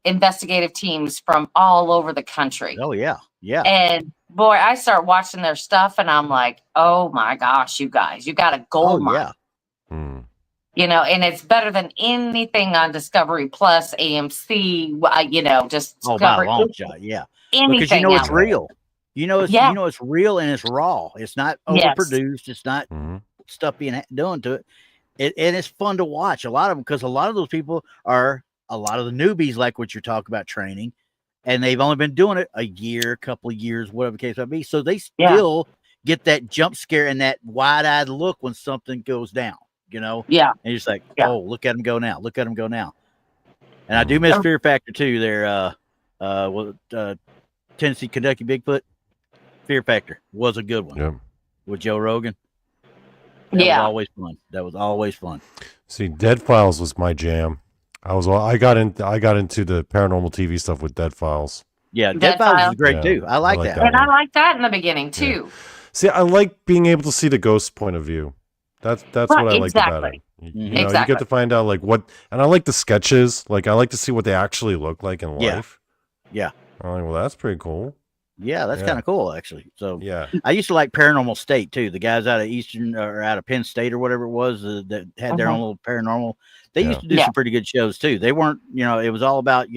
investigative teams from all over the country. Oh yeah. And boy, I start watching their stuff and I'm like, oh my gosh, you guys, you got a gold mine. Yeah. And it's better than anything on Discovery Plus, AMC, just by a long shot. Yeah. Anything because it's real. It's real and it's raw. It's not overproduced. It's not stuff being done to it. And it's fun to watch a lot of them, because a lot of those people are a lot of the newbies, like what you're talking about, training, and they've only been doing it a year, couple of years, whatever the case might be. So they still get that jump scare and that wide-eyed look when something goes down, Yeah. And you're just like, oh, look at him go now. Look at him go now. And I do miss Fear Factor too. There, Tennessee, Kentucky Bigfoot. Fear Factor was a good one with Joe Rogan. That was always fun. See, Dead Files was my jam. I got into the paranormal TV stuff with Dead Files. Yeah, Dead Files is great too. I like that. And I like that in the beginning too. Yeah. See, I like being able to see the ghost point of view. That's what I like about it. You get to find out and I like the sketches. Like, I like to see what they actually look like in life. Yeah. I'm like, well, that's pretty cool. Yeah, that's kind of cool, actually. So yeah, I used to like Paranormal State too. The guys out of Eastern or out of Penn State or whatever it was that had their own little paranormal. They used to do some pretty good shows too. They weren't, it was all about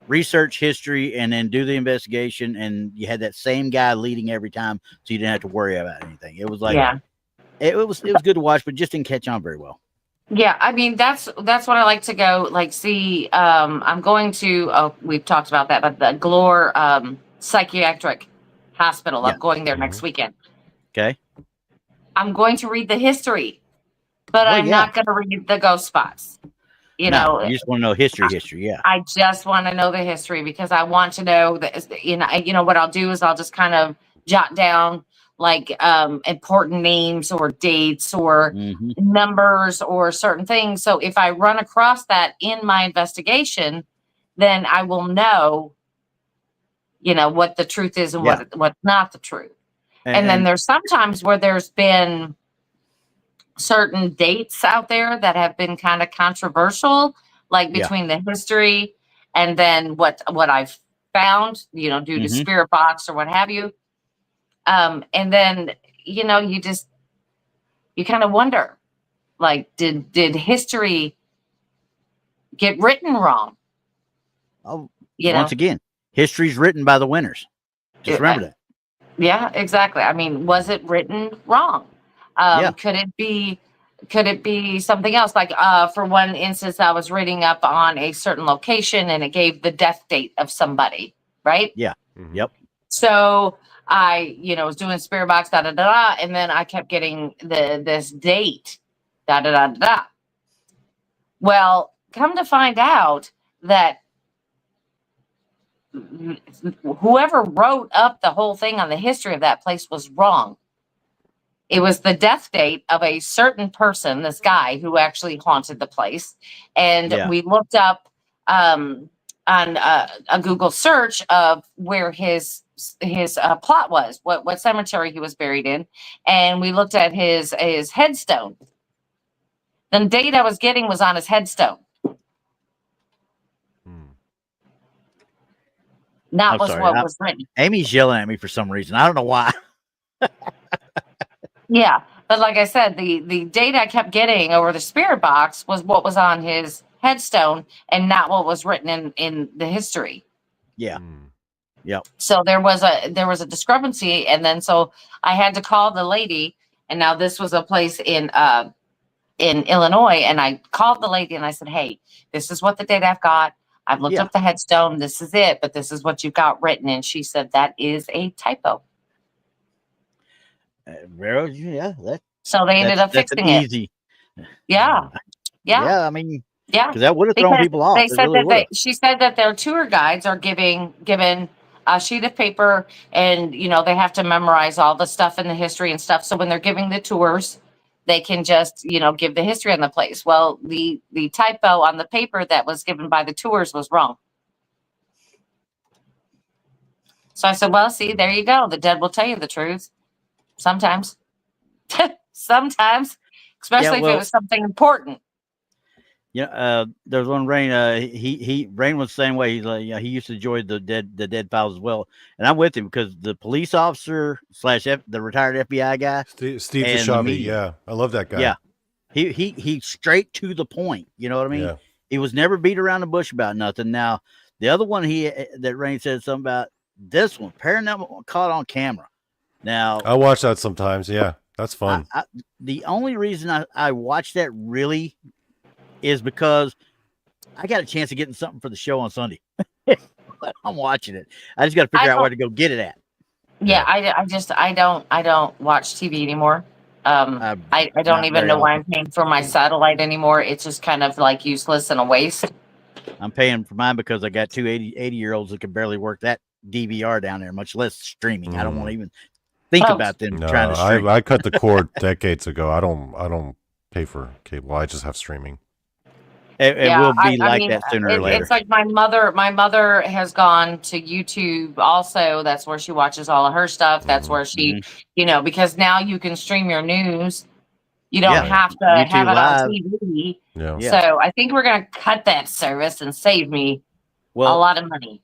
research history and then do the investigation, and you had that same guy leading every time, so you didn't have to worry about anything. It was like it was good to watch, but just didn't catch on very well. Yeah, I mean that's what I like to go see. I'm going to we've talked about that, but the Glore Psychiatric Hospital. I'm going there next weekend. Okay. I'm going to read the history, but I'm not going to read the ghost spots. You just want to know history. Yeah. I just want to know the history, because I want to know that. What I'll do is I'll just kind of jot down like important names or dates or numbers or certain things. So if I run across that in my investigation, then I will know, what the truth is and what's not the truth. And then there's sometimes where there's been certain dates out there that have been kind of controversial, like between the history and then what I've found, due to spirit box or what have you. And then, you kind of wonder, like, did history get written wrong? Oh, once again, history's written by the winners. Just remember that. Yeah, exactly. I mean, was it written wrong? Could it be something else? Like, for one instance, I was reading up on a certain location and it gave the death date of somebody, right? Yeah. Yep. So I, was doing spirit box, and then I kept getting this date, Well, come to find out that whoever wrote up the whole thing on the history of that place was wrong. It was the death date of a certain person, this guy who actually haunted the place. And we looked up on a Google search of where his plot was, what cemetery he was buried in. And we looked at his headstone. The date I was getting was on his headstone. Not what was written. Amy's yelling at me for some reason. I don't know why. Yeah, but like I said, the date I kept getting over the spirit box was what was on his headstone and not what was written in the history. Yeah. Yep. So there was a discrepancy, and then so I had to call the lady, and now this was a place in Illinois, and I called the lady and I said, "Hey, this is what the date I've got. I've looked up the headstone. This is it, but this is what you've got written." And she said, "That is a typo." So they ended up fixing it. Easy. Yeah. Yeah. I mean, Yeah, because that would have thrown because people off. they It said really that would have. she said that their tour guides are given a sheet of paper, and they have to memorize all the stuff in the history and stuff. So when they're giving the tours, they can just give the history on the place. Well, the typo on the paper that was given by the tours was wrong. So I said, well, see, there you go. The dead will tell you the truth sometimes. Sometimes, especially if it was something important. Yeah, there's one Rain. Rain was the same way. He's like, he used to enjoy the dead files as well. And I'm with him because the police officer / the retired FBI guy, Steve DeShavi. Yeah, I love that guy. Yeah, he straight to the point. You know what I mean? Yeah. He was never beat around the bush about nothing. Now the other one that Rain said something about, this one, Paranormal caught on camera. Now I watch that sometimes. Yeah, that's fun. The only reason I watch that really is because I got a chance of getting something for the show on Sunday. I'm watching it. I just got to figure out where to go get it at. Yeah, I don't watch TV anymore. I don't even know why I'm paying for my satellite anymore. It's just kind of like useless and a waste. I'm paying for mine because I got two 80-year-olds that can barely work that DVR down there, much less streaming. I don't want to even think about them trying to stream. I cut the cord decades ago. I don't pay for cable. I just have streaming. It will be that sooner or later. It's like my mother has gone to YouTube also. That's where she watches all of her stuff. That's where she, because now you can stream your news. You don't have to YouTube have it Live. on TV. Yeah. So I think we're going to cut that service and save me a lot of money.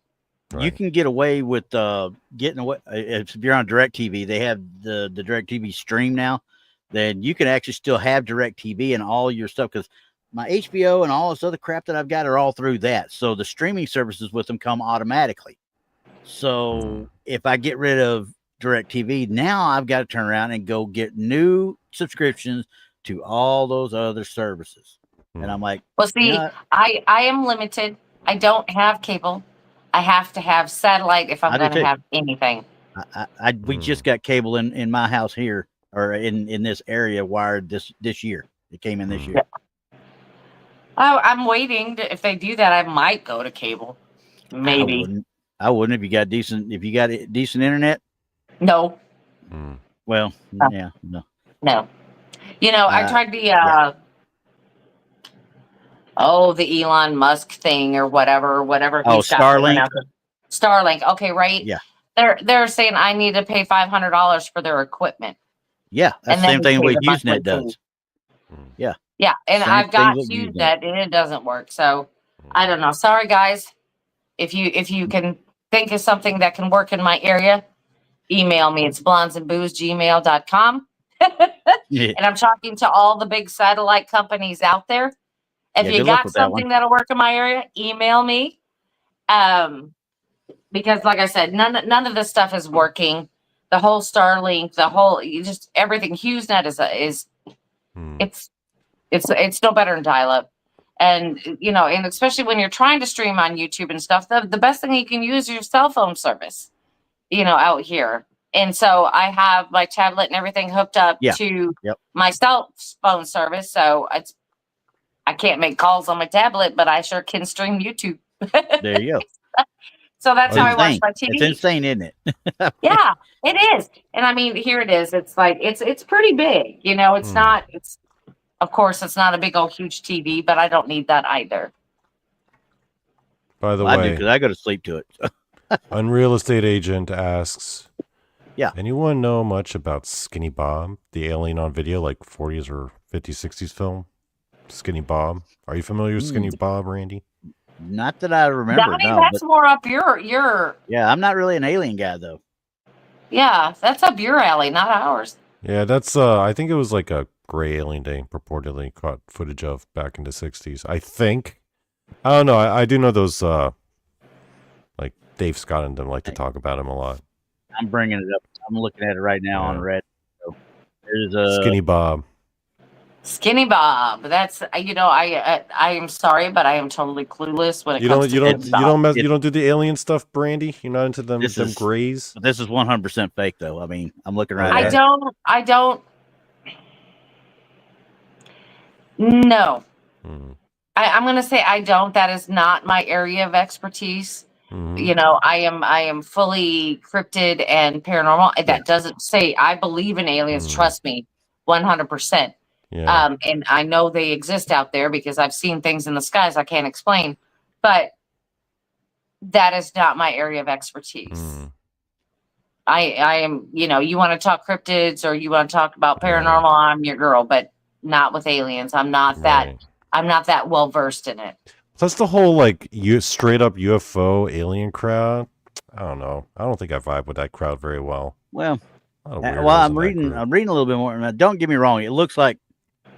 Right. You can get away with getting away if you're on DirecTV. They have the DirecTV stream now. Then you can actually still have DirecTV and all your stuff, because my HBO and all this other crap that I've got are all through that. So the streaming services with them come automatically. So if I get rid of DirecTV, now I've got to turn around and go get new subscriptions to all those other services. And I'm like, well, see, I am limited. I don't have cable. I have to have satellite if I'm going to have anything. We just got cable in my house here, or in this area, wired this year. It came in this year. Oh, I'm waiting. If they do that, I might go to cable. Maybe. I wouldn't if you got decent internet. No. Well, no. No. I tried the Elon Musk thing or whatever. Oh, Starlink. Starlink. Okay, right. Yeah. They're saying I need to pay $500 for their equipment. Yeah, that's the same thing with Usenet does. Yeah. Yeah, and I've got Usenet and it doesn't work. So I don't know. Sorry, guys. If you can think of something that can work in my area, email me. It's blondesandbooze@gmail.com. And I'm talking to all the big satellite companies out there. If you got something that'll work in my area, email me. Because like I said, none of this stuff is working. The whole Starlink, everything. HughesNet is it's no better than dial-up. And and especially when you're trying to stream on YouTube and stuff, the best thing you can use is your cell phone service, out here. And so I have my tablet and everything hooked up to my cell phone service. So I can't make calls on my tablet, but I sure can stream YouTube. There you go. So that's how I watch my TV. It's insane, isn't it? Yeah, it is. And I mean, here it is. It's like it's pretty big. It's not. Of course, it's not a big old huge TV, but I don't need that either. By the way, I do, because I go to sleep to it. Unreal Estate Agent asks, yeah, anyone know much about Skinny Bob, the alien on video, like 40s or 50s, 60s film? Skinny Bob. Are you familiar with Skinny Bob, Randy? Not that I remember. Donny, that's more up your. Yeah, I'm not really an alien guy though. Yeah, that's up your alley, not ours. Yeah, that's. I think it was like a gray alien they purportedly caught footage of back in the 60s. I think. I don't know. I do know those. Like Dave Scott and them like to talk about him a lot. I'm bringing it up. I'm looking at it right now on Reddit. So there's Skinny Bob. Skinny Bob. That's I am sorry, but I am totally clueless when it comes to you don't do the alien stuff, Brandy. You're not into them grays. This is 100% fake, though. I mean, I'm looking right at it. I don't. No, I'm going to say I don't. That is not my area of expertise. Mhm. I am fully cryptid and paranormal. That doesn't say I believe in aliens. Trust me, 100%. Yeah. And I know they exist out there because I've seen things in the skies I can't explain, but that is not my area of expertise. Mm. I am, you want to talk cryptids or you want to talk about paranormal, I'm your girl, but not with aliens. I'm not that well versed in it. Plus the whole straight up UFO alien crowd. I don't know. I don't think I vibe with that crowd very well. Well, I'm I'm reading a little bit more. Now, don't get me wrong. It looks like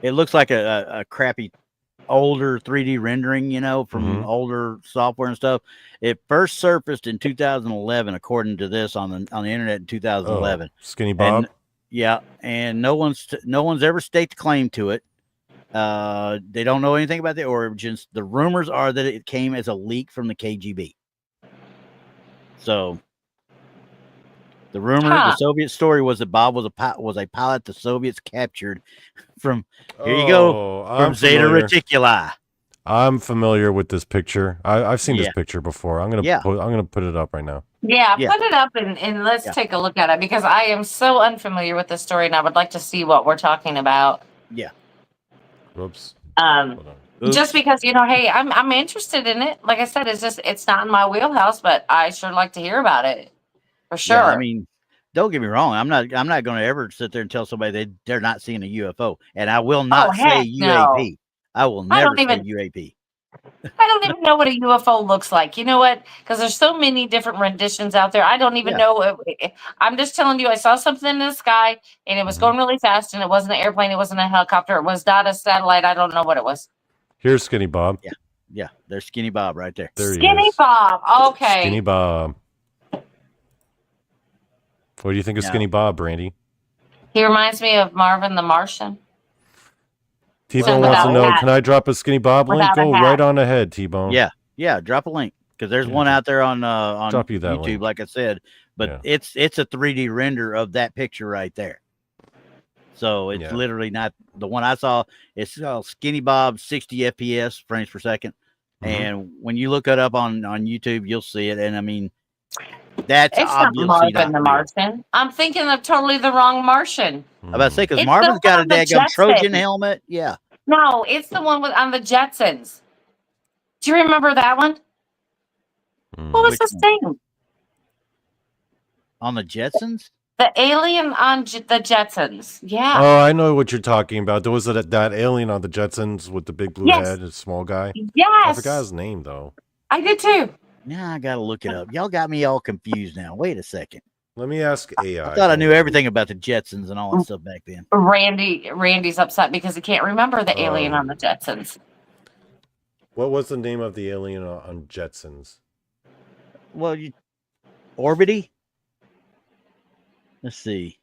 a crappy older 3D rendering, from older software and stuff. It first surfaced in 2011, according to this on the internet in 2011. Skinny Bob. And no one's ever staked claim to it. They don't know anything about the origins. The rumors are that it came as a leak from the KGB. So the rumor, the Soviet story was that Bob was a pilot the Soviets captured from. Here you go, from Zeta Reticuli. I'm familiar with this picture. I've seen this picture before. I'm gonna put it up right now. Yeah, put it up and let's take a look at it because I am so unfamiliar with this story and I would like to see what we're talking about. Yeah. Whoops. Just because hey, I'm interested in it. Like I said, it's not in my wheelhouse, but I sure like to hear about it for sure. Yeah, I mean, don't get me wrong. I'm not going to ever sit there and tell somebody they're not seeing a UFO, and I will not say UAP. No. I will never say UAP. I don't even know what a UFO looks like. You know what? Because there's so many different renditions out there. I don't even know. I'm just telling you, I saw something in the sky and it was going really fast and it wasn't an airplane. It wasn't a helicopter. It was not a satellite. I don't know what it was. Here's Skinny Bob. Yeah. There's Skinny Bob right there. Skinny Bob. Okay. Skinny Bob. What do you think of Skinny Bob, Brandy? He reminds me of Marvin the Martian. T-Bone wants to know, can I drop a Skinny Bob link? Go right on ahead, T-Bone. Yeah, drop a link because there's one out there on YouTube, link. Like I said, but it's a 3D render of that picture right there. So it's literally not the one I saw. It's called Skinny Bob 60 FPS frames per second, and when you look it up on YouTube, you'll see it. And I mean, that's obviously not Marvin the Martian. I'm thinking of totally the wrong Martian. I'm about to say because Marvin's got a daggum Trojan helmet. Yeah. No, it's the one on the Jetsons. Do you remember that one? What was his name? On the Jetsons? The alien on the Jetsons. Yeah. Oh, I know what you're talking about. There was that alien on the Jetsons with the big blue head, a small guy. Yes. I forgot his name though. I did too. Now I gotta look it up. Y'all got me all confused now. Wait a second. Let me ask AI. I thought I knew everything about the Jetsons and all that stuff back then. Randy's upset because he can't remember the alien on the Jetsons. What was the name of the alien on Jetsons? Well, Orbity. Let's see.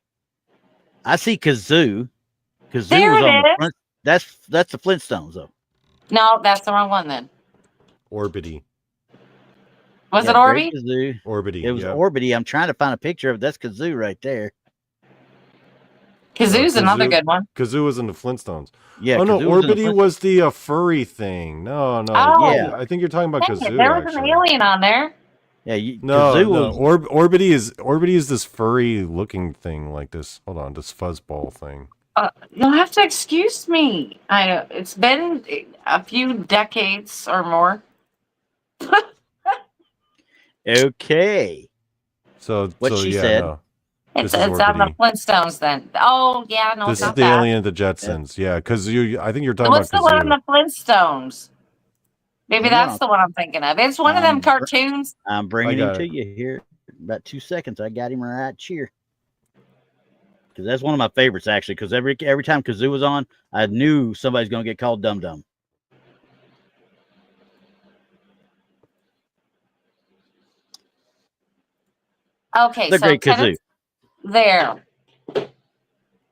I see Kazoo. Kazoo there was it on the is. front. That's the Flintstones though. No, that's the wrong one then. Orbity. Was it Orby? Orbity. It was Orbity. I'm trying to find a picture of that's Kazoo right there. Kazoo's another good one. Kazoo was in the Flintstones. Yeah. Oh no, Orbity was the furry thing. No. Oh, yeah. I think you're talking about Kazoo. There was an alien on there. Yeah. No. Orbity is this furry looking thing like this. Hold on, this fuzzball thing. You'll have to excuse me. It's been a few decades or more. Okay. So what she said. No. It's on the Flintstones then. Oh yeah, no. This is the alien of the Jetsons. Yeah, because I think you're talking What's about. What's the one on the Flintstones? Maybe that's the one I'm thinking of. It's one of them cartoons. I'm bringing him to you here. About 2 seconds. I got him right here. Because that's one of my favorites actually. Because every time Kazoo was on, I knew somebody's going to get called Dum Dum. Okay, the Great Kazoo. There.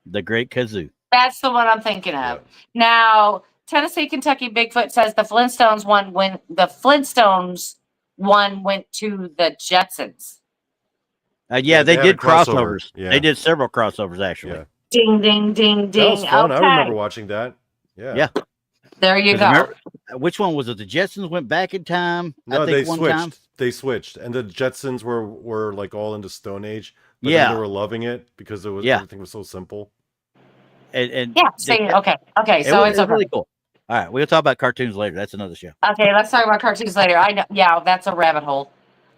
The Great Kazoo. That's the one I'm thinking of. Now, Tennessee, Kentucky Bigfoot says the Flintstones one went to the Jetsons. Yeah, they did crossovers. Yeah. They did several crossovers actually. Yeah. Ding, ding, ding, ding. That was fun. Okay. I remember watching that. Yeah. There you go. which one was it? The Jetsons went back in time. No, I think they one switched. time. They switched, and the Jetsons were like all into Stone Age. But Yeah. then they were loving it because it was everything was so simple. And Yeah. See, okay. So it's okay. really cool. All right, we'll talk about cartoons later. That's another show. Okay, let's talk about cartoons later. I know. Yeah, that's a rabbit hole.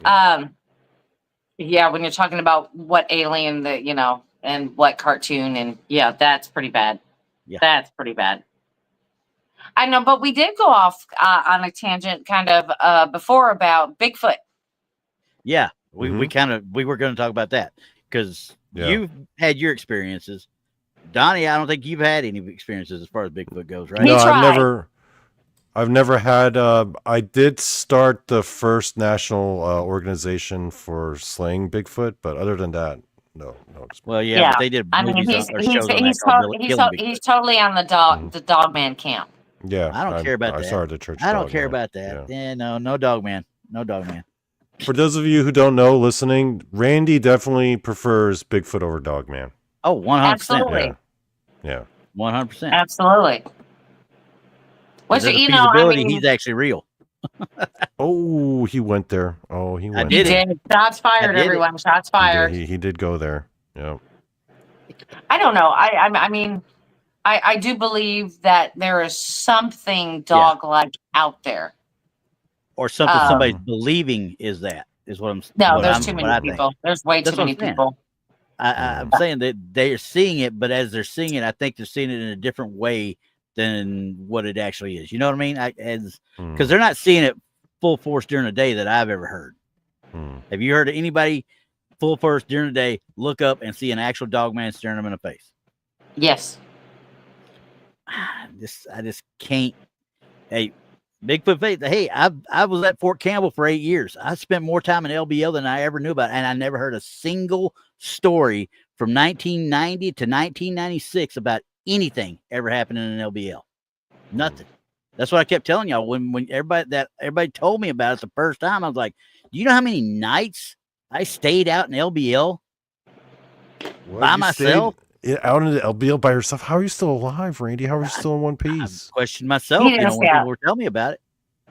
Yeah, when you're talking about what alien that and what cartoon, and yeah, that's pretty bad. Yeah, that's pretty bad. I know, but we did go off on a tangent kind of before about Bigfoot. Yeah, we were going to talk about that because you've had your experiences. Donnie, I don't think you've had any experiences as far as Bigfoot goes, right? No, I've never had. I did start the first national organization for slaying Bigfoot, but other than that, no. Well, yeah, but they did. I mean, he's totally on the dog man camp. Yeah, I don't care about that. I started the church. I don't care about that. Yeah, no dog man, no dog man. For those of you who don't know, listening, Randy definitely prefers Bigfoot over dog man. Oh, 100%. Absolutely. Yeah. 100%. Absolutely. Which, he's actually real. Oh, he went there. Oh, he went. He did. Shots fired, everyone. Shots fired. He did go there. Yeah. I don't know. I mean, I do believe that there is something dog-like out there. Or something somebody's believing is what I'm saying. No, there's too many people. There's way too many people. I'm saying that they're seeing it, but as they're seeing it, I think they're seeing it in a different way than what it actually is. You know what I mean? Because they're not seeing it full force during the day that I've ever heard. Have you heard of anybody full force during the day look up and see an actual dog man staring them in the face? Yes. I just can't. Hey, Bigfoot face. Hey, I was at Fort Campbell for 8 years. I spent more time in LBL than I ever knew about, and I never heard a single story from 1990 to 1996 about anything ever happening in LBL. Nothing. That's what I kept telling y'all when everybody told me about it the first time. I was like, do you know how many nights I stayed out in LBL by myself? Out in the LBL by yourself? How are you still alive, Randy? How are you still in one piece? I questioned myself. When people were telling me about it.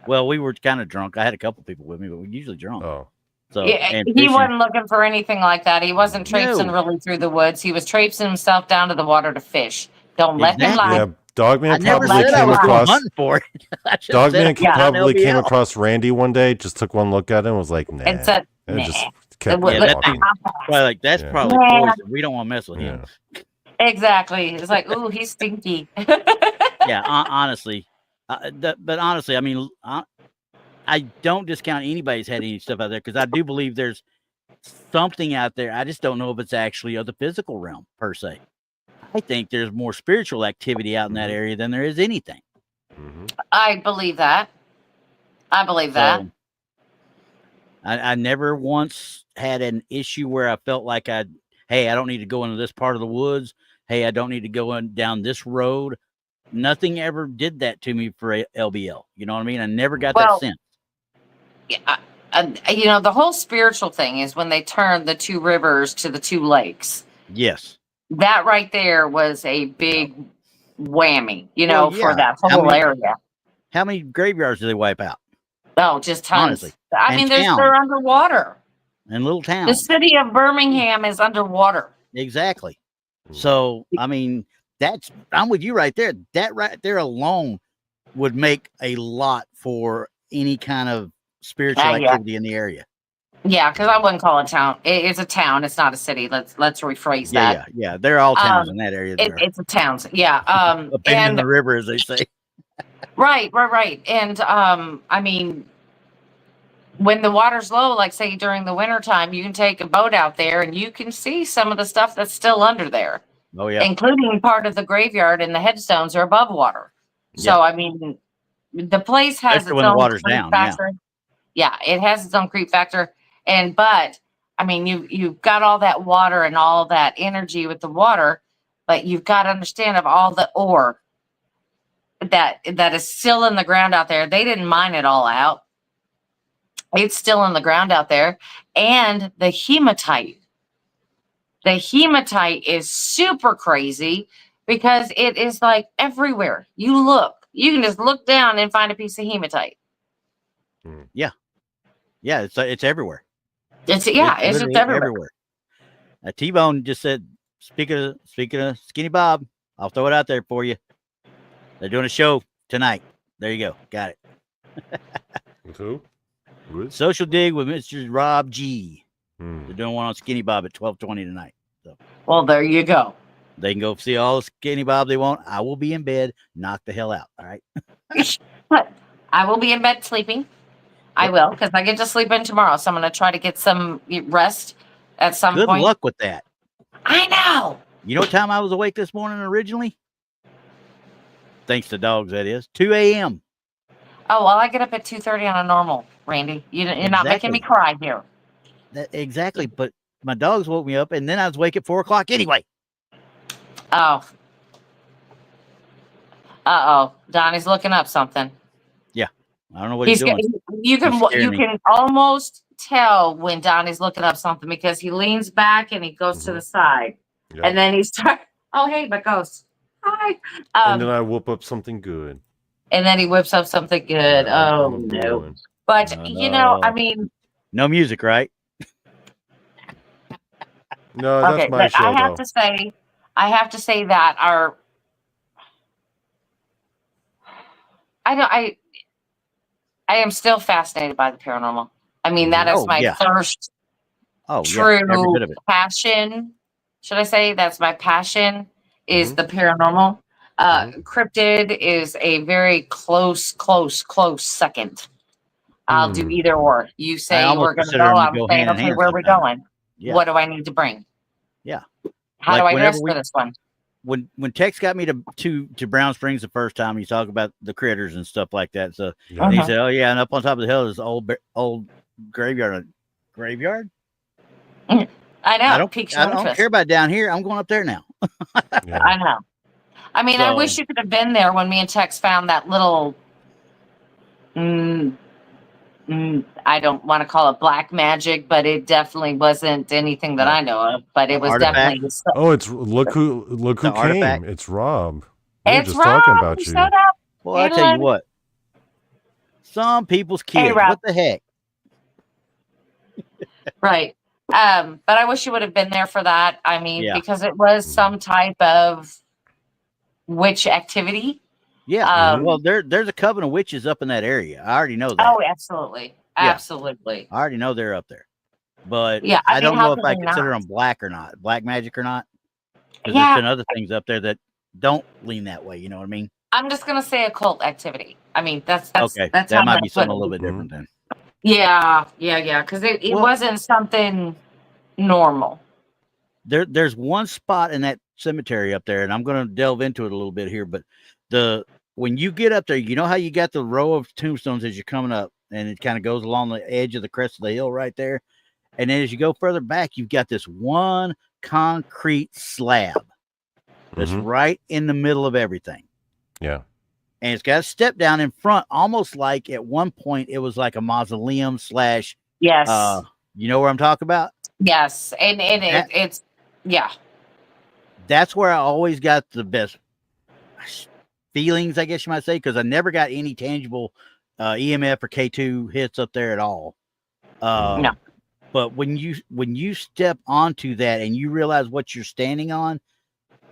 Well, we were kind of drunk. I had a couple people with me, but we're usually drunk. Oh. So he wasn't looking for anything like that. He wasn't traipsing really through the woods. He was traipsing himself down to the water to fish. Don't let him lie. Yeah, Dogman probably came across. Dogman probably came across Randy one day, just took one look at him, and was like, "Nah." And said, "Nah." Just kept that's probably poison. We don't want to mess with him. Exactly. It's like, ooh, he's stinky. Yeah, honestly. But honestly, I mean, I don't discount anybody's had any stuff out there because I do believe there's something out there. I just don't know if it's actually of the physical realm per se. I think there's more spiritual activity out in that area than there is anything. I believe that. I never once had an issue where I felt like I don't need to go into this part of the woods. Hey, I don't need to go down this road. Nothing ever did that to me for LBL. You know what I mean? I never got that sense. Yeah, the whole spiritual thing is when they turned the two rivers to the two lakes. Yes. That right there was a big whammy, for that whole area. How many graveyards do they wipe out? Oh, just tons. Honestly. I mean, they're underwater. And little towns. The city of Birmingham is underwater. Exactly. So, I mean, I'm with you right there. That right there alone would make a lot for any kind of spiritual activity in the area. Yeah, because I wouldn't call it a town. It's a town. It's not a city. Let's rephrase that. Yeah. They're all towns in that area. It's a town. Yeah. And in the river, as they say. Right. And I mean, when the water's low, like say during the wintertime, you can take a boat out there and you can see some of the stuff that's still under there. Oh yeah. Including part of the graveyard, and the headstones are above water. So I mean, the place has its own water's down factor. Yeah, it has its own creep factor. But I mean, you've got all that water and all that energy with the water, but you've got to understand of all the ore that is still in the ground out there. They didn't mine it all out. It's still in the ground out there. And the hematite. The hematite is super crazy because it is like everywhere. You look, You can just look down and find a piece of hematite. Yeah, it's everywhere. It's just literally everywhere. T-Bone just said, speaking of Skinny Bob, I'll throw it out there for you. They're doing a show tonight. There you go. Got it. Who? Social Dig with Mr. Rob G. Hmm. They're doing one on Skinny Bob at 12:20 tonight. So Well, there you go. they can go see all the Skinny Bob they want. I will be in bed. Knock the hell out. All right. I will be in bed sleeping. I will, because I get to sleep in tomorrow. So I'm going to try to get some rest at some Good point. luck with that. I know. You know what time I was awake this morning originally? Thanks to dogs, that is. 2 a.m. Oh, well, I get up at 2:30 on a normal, Randy. You're not making me cry here. Exactly. But my dogs woke me up, and then I was awake at 4 o'clock anyway. Oh. Uh-oh. Donnie's looking up something. Yeah. I don't know what he's doing. You can almost tell when Donnie's looking up something because he leans back and he goes to the side. Yep. And then he starts, oh, hey, my ghost. Hi. And then I whoop up something good. And then he whips up something good. Yeah, oh, no. But, I mean. No music, right? No, that's okay, my show, I have to say that I am still fascinated by the paranormal. I mean, that is my first true passion. Should I say that's my passion is the paranormal. Cryptid is a very close second. I'll do either or. You say we're going to go. I'm saying, okay, where are we going? Yeah. What do I need to bring? Yeah. How do I dress for this one? When Tex got me to Brown Springs the first time, he talked about the critters and stuff like that. So he said, "Oh yeah, and up on top of the hill is old graveyard." Graveyard? I know. I don't care about down here. I'm going up there now. Yeah. I know. I mean, I wish you could have been there when me and Tex found that little. I don't want to call it black magic, but it definitely wasn't anything that I know of. But it was definitely. Oh, it's look who came! Artifact. It's Rob. It's Rob. Talking about you. Well, I tell you what. Some people's kids. What the heck? Right. But I wish you would have been there for that. I mean, because it was some type of witch activity. Yeah. Well, there's a coven of witches up in that area. I already know that. Oh, absolutely. Absolutely. I already know they're up there. But I don't know if I consider them black or not. Black magic or not. Because there's been other things up there that don't lean that way. You know what I mean? I'm just going to say occult activity. I mean, that's okay. That's that might be something a little bit different then. Yeah. Because it wasn't something normal. There's one spot in that cemetery up there, and I'm going to delve into it a little bit here. But when you get up there, you know how you got the row of tombstones as you're coming up, and it kind of goes along the edge of the crest of the hill right there. And then as you go further back, you've got this one concrete slab that's right in the middle of everything. Yeah. And it's got a step down in front, almost like at one point it was like a mausoleum / Yes. You know where I'm talking about? Yes. And it's That's where I always got the best feelings, I guess you might say, because I never got any tangible EMF or K2 hits up there at all. No. But when you step onto that and you realize what you're standing on,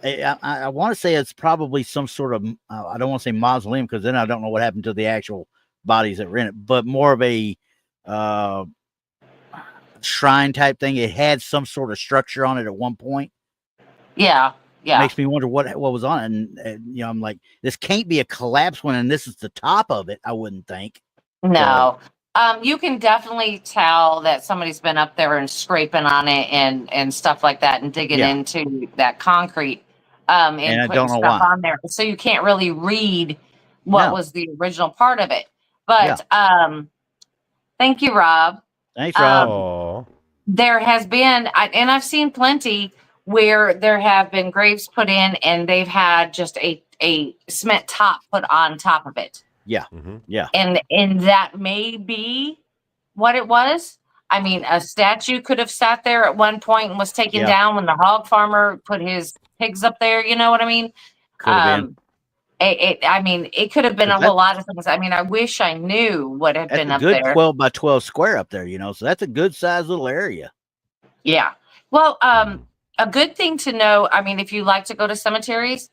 I want to say it's probably some sort of I don't want to say mausoleum because then I don't know what happened to the actual bodies that were in it, but more of a shrine type thing. It had some sort of structure on it at one point. Yeah. It makes me wonder what was on it. And I'm like, this can't be a collapsed one, and this is the top of it. I wouldn't think. No. You can definitely tell that somebody's been up there and scraping on it and stuff like that and digging into that concrete and I putting don't know stuff why. on there. So you can't really read what was the original part of it. But thank you, Rob. Thanks, Rob. There has been, and I've seen plenty where there have been graves put in and they've had just a cement top put on top of it. Yeah. Yeah. And that may be what it was. I mean, a statue could have sat there at one point and was taken down when the hog farmer put his pigs up there. You know what I mean? Could have been. I mean, it could have been a 'Cause whole lot of things. I mean, I wish I knew what had that's been a up good there. 12 by 12 square up there, you know, so that's a good sized little area. Yeah. Well, a good thing to know, I mean, if you like to go to cemeteries,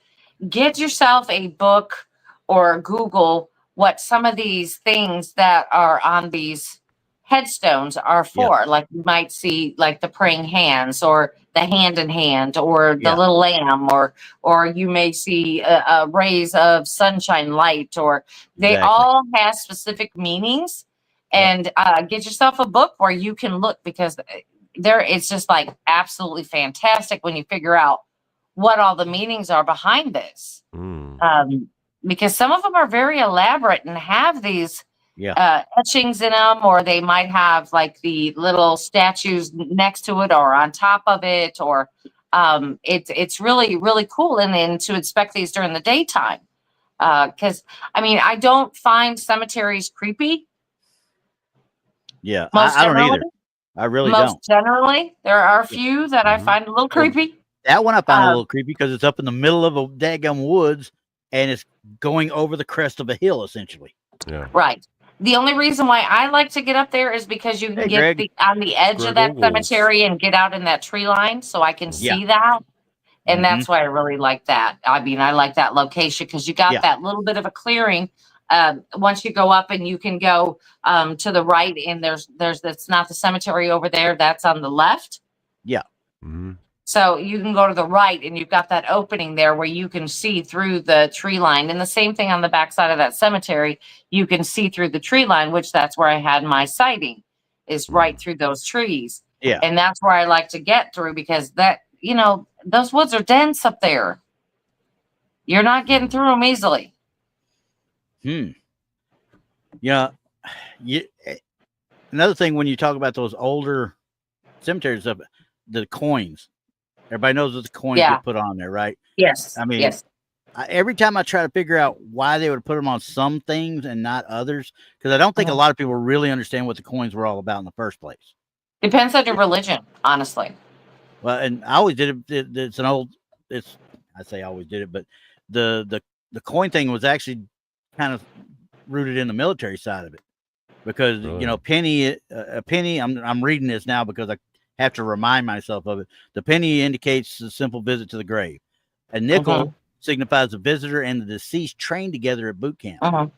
get yourself a book or Google what some of these things that are on these headstones are for. Like you might see like the praying hands or the hand in hand or the little lamb or you may see a rays of sunshine light or they all have specific meanings. And get yourself a book where you can look because it's just like absolutely fantastic when you figure out what all the meanings are behind this. Because some of them are very elaborate and have these etchings in them, or they might have like the little statues next to it or on top of it, or it's really, really cool. And to inspect these during the daytime. Because I mean, I don't find cemeteries creepy. Yeah, I don't either. I really don't. Most generally, there are a few that I find a little creepy. That one I found a little creepy because it's up in the middle of a daggum woods and it's going over the crest of a hill, essentially. Yeah. Right. The only reason why I like to get up there is because you can get on the edge of that cemetery and get out in that tree line, so I can see that. And that's why I really like that. I mean, I like that location because you got that little bit of a clearing. Once you go up and you can go to the right, and there's that's not the cemetery over there. That's on the left. Yeah. So you can go to the right, and you've got that opening there where you can see through the tree line. And the same thing on the backside of that cemetery, you can see through the tree line, which that's where I had my sighting, is right through those trees. Yeah. And that's where I like to get through because that, you know, those woods are dense up there. You're not getting through them easily. Yeah. Another thing when you talk about those older cemeteries, the coins. Everybody knows what the coins get put on there, right? Yes. I mean, every time I try to figure out why they would put them on some things and not others, because I don't think a lot of people really understand what the coins were all about in the first place. Depends on your religion, honestly. Well, and I always did it. I say I always did it, but the coin thing was actually kind of rooted in the military side of it, because you know, a penny. I'm reading this now because I have to remind myself of it. The penny indicates a simple visit to the grave. A nickel signifies a visitor and the deceased trained together at boot camp.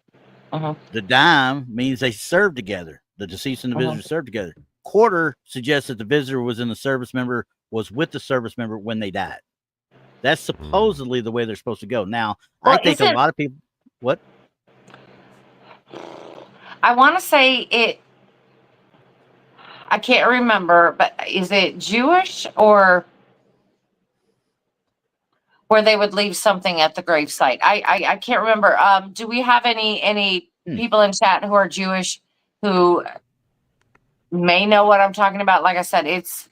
The dime means they served together. The deceased and the visitor served together. Quarter suggests that the visitor was with the service member when they died. That's supposedly the way they're supposed to go. Now, I think a lot of people. What? I want to say it. I can't remember, but is it Jewish or where they would leave something at the gravesite? I can't remember. Do we have any people in chat who are Jewish who may know what I'm talking about? Like I said, it's.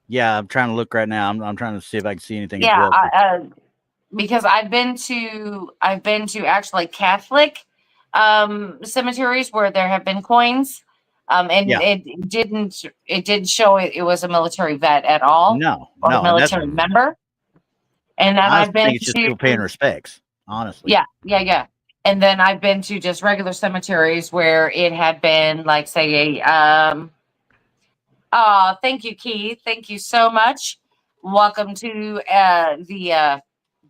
Yeah, I'm trying to look right now. I'm trying to see if I can see anything. Yeah, as well. Because I've been to actually Catholic cemeteries where there have been coins. And it didn't show it was a military vet at all. No, a military member. And then I've been it's just people paying respects, honestly. Yeah. And then I've been to just regular cemeteries where it had been like, say, thank you, Keith. Thank you so much. Welcome to the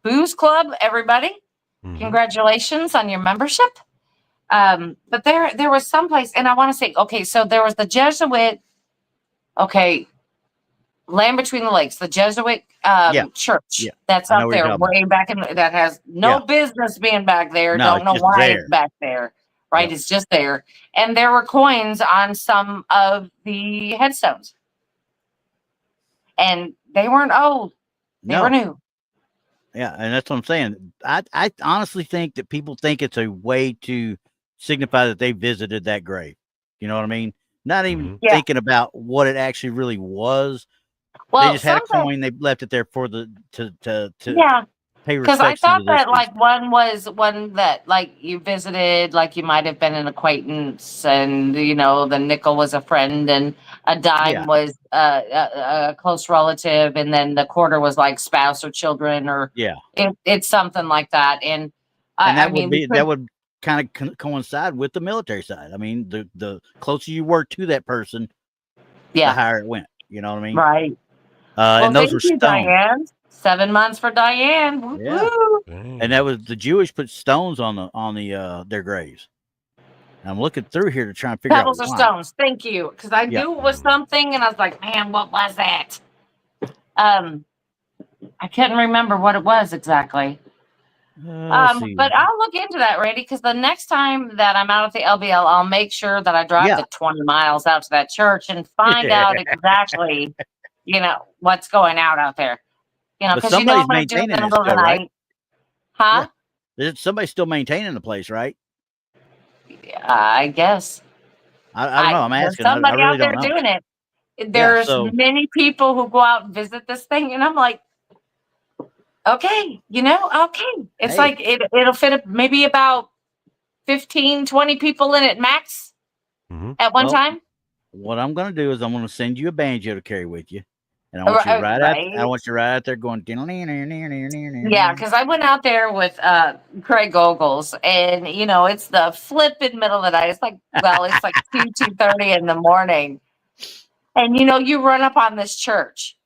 Booze Club, everybody. Congratulations on your membership. But there was some place, and I want to say, okay, so there was the Jesuit, Land Between the Lakes, the Jesuit church that's up there way back in, that has no business being back there. Don't know why it's back there, right? It's just there. And there were coins on some of the headstones. And they weren't old. They were new. Yeah, and that's what I'm saying. I honestly think that people think it's a way to signify that they visited that grave. You know what I mean? Not even thinking about what it actually really was. Well, they just had a coin. They left it there for pay Because I respects to thought the that deceased. like one was one that like you visited, like you might have been an acquaintance, and the nickel was a friend, and a Yeah, dime was a close relative, and then the quarter was like spouse or children, or yeah, it's something like that. And and I that would mean, we be that could, would kind of coincide with the military side. I mean, the closer you were to that person, the yeah, higher it went. You know what I mean? right. Well, And those thank were you, stones. Diane. 7 months for Diane. Woo Yeah, woo. and that was the Jewish put stones on the their graves. And I'm looking through here to try and figure out Pebbles or why. stones. Thank you, because I Yeah, knew it was something, and I was like, man, what was that? I couldn't remember what it was exactly. let's see. But I'll look into that, Randy, because the next time that I'm out at the LBL, I'll make sure that I drive Yeah, the 20 miles out to that church and find out exactly, what's going out there. but Because I'm somebody's going to do it in maintaining the it middle of the still, right? night. Huh? Yeah, somebody's still maintaining the place, right? I guess. I don't know. I'm There's asking. I somebody really out don't there know. doing it. Yeah, There's so many people who go out and visit this thing, and I'm like, okay, okay. It's hey, like it'll fit maybe about 15, 20 people in it max at one well, time. what I'm gonna do is I'm gonna send you a banjo to carry with you, and I want you right out. I Right? want you right out there going. Yeah, because I went out there with Craig Ogles, and it's the flipping middle of the night. It's like 2:30 in the morning, and you run up on this church.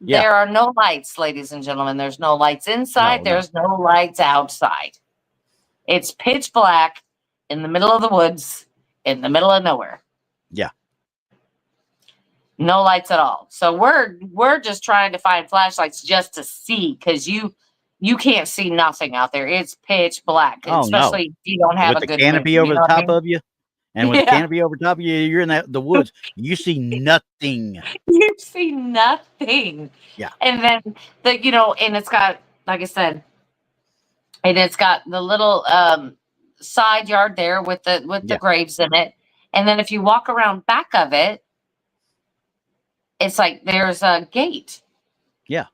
Yeah, There are no lights, ladies and gentlemen. There's no lights inside. no, There's no lights outside. It's pitch black in the middle of the woods, in the middle of nowhere. yeah. No lights at all. So we're just trying to find flashlights just to see, because you can't see nothing out there. It's pitch black, Oh no, especially if you don't have with a the good moon. canopy You over know the what I top mean? of you, and with the Yeah, canopy over top of you, you're in the woods. You see nothing. you see nothing. Yeah, And then and it's got, like I said, and it's got the little side yard there with the yeah, graves in it. And then if you walk around back of it, it's like there's a gate yeah.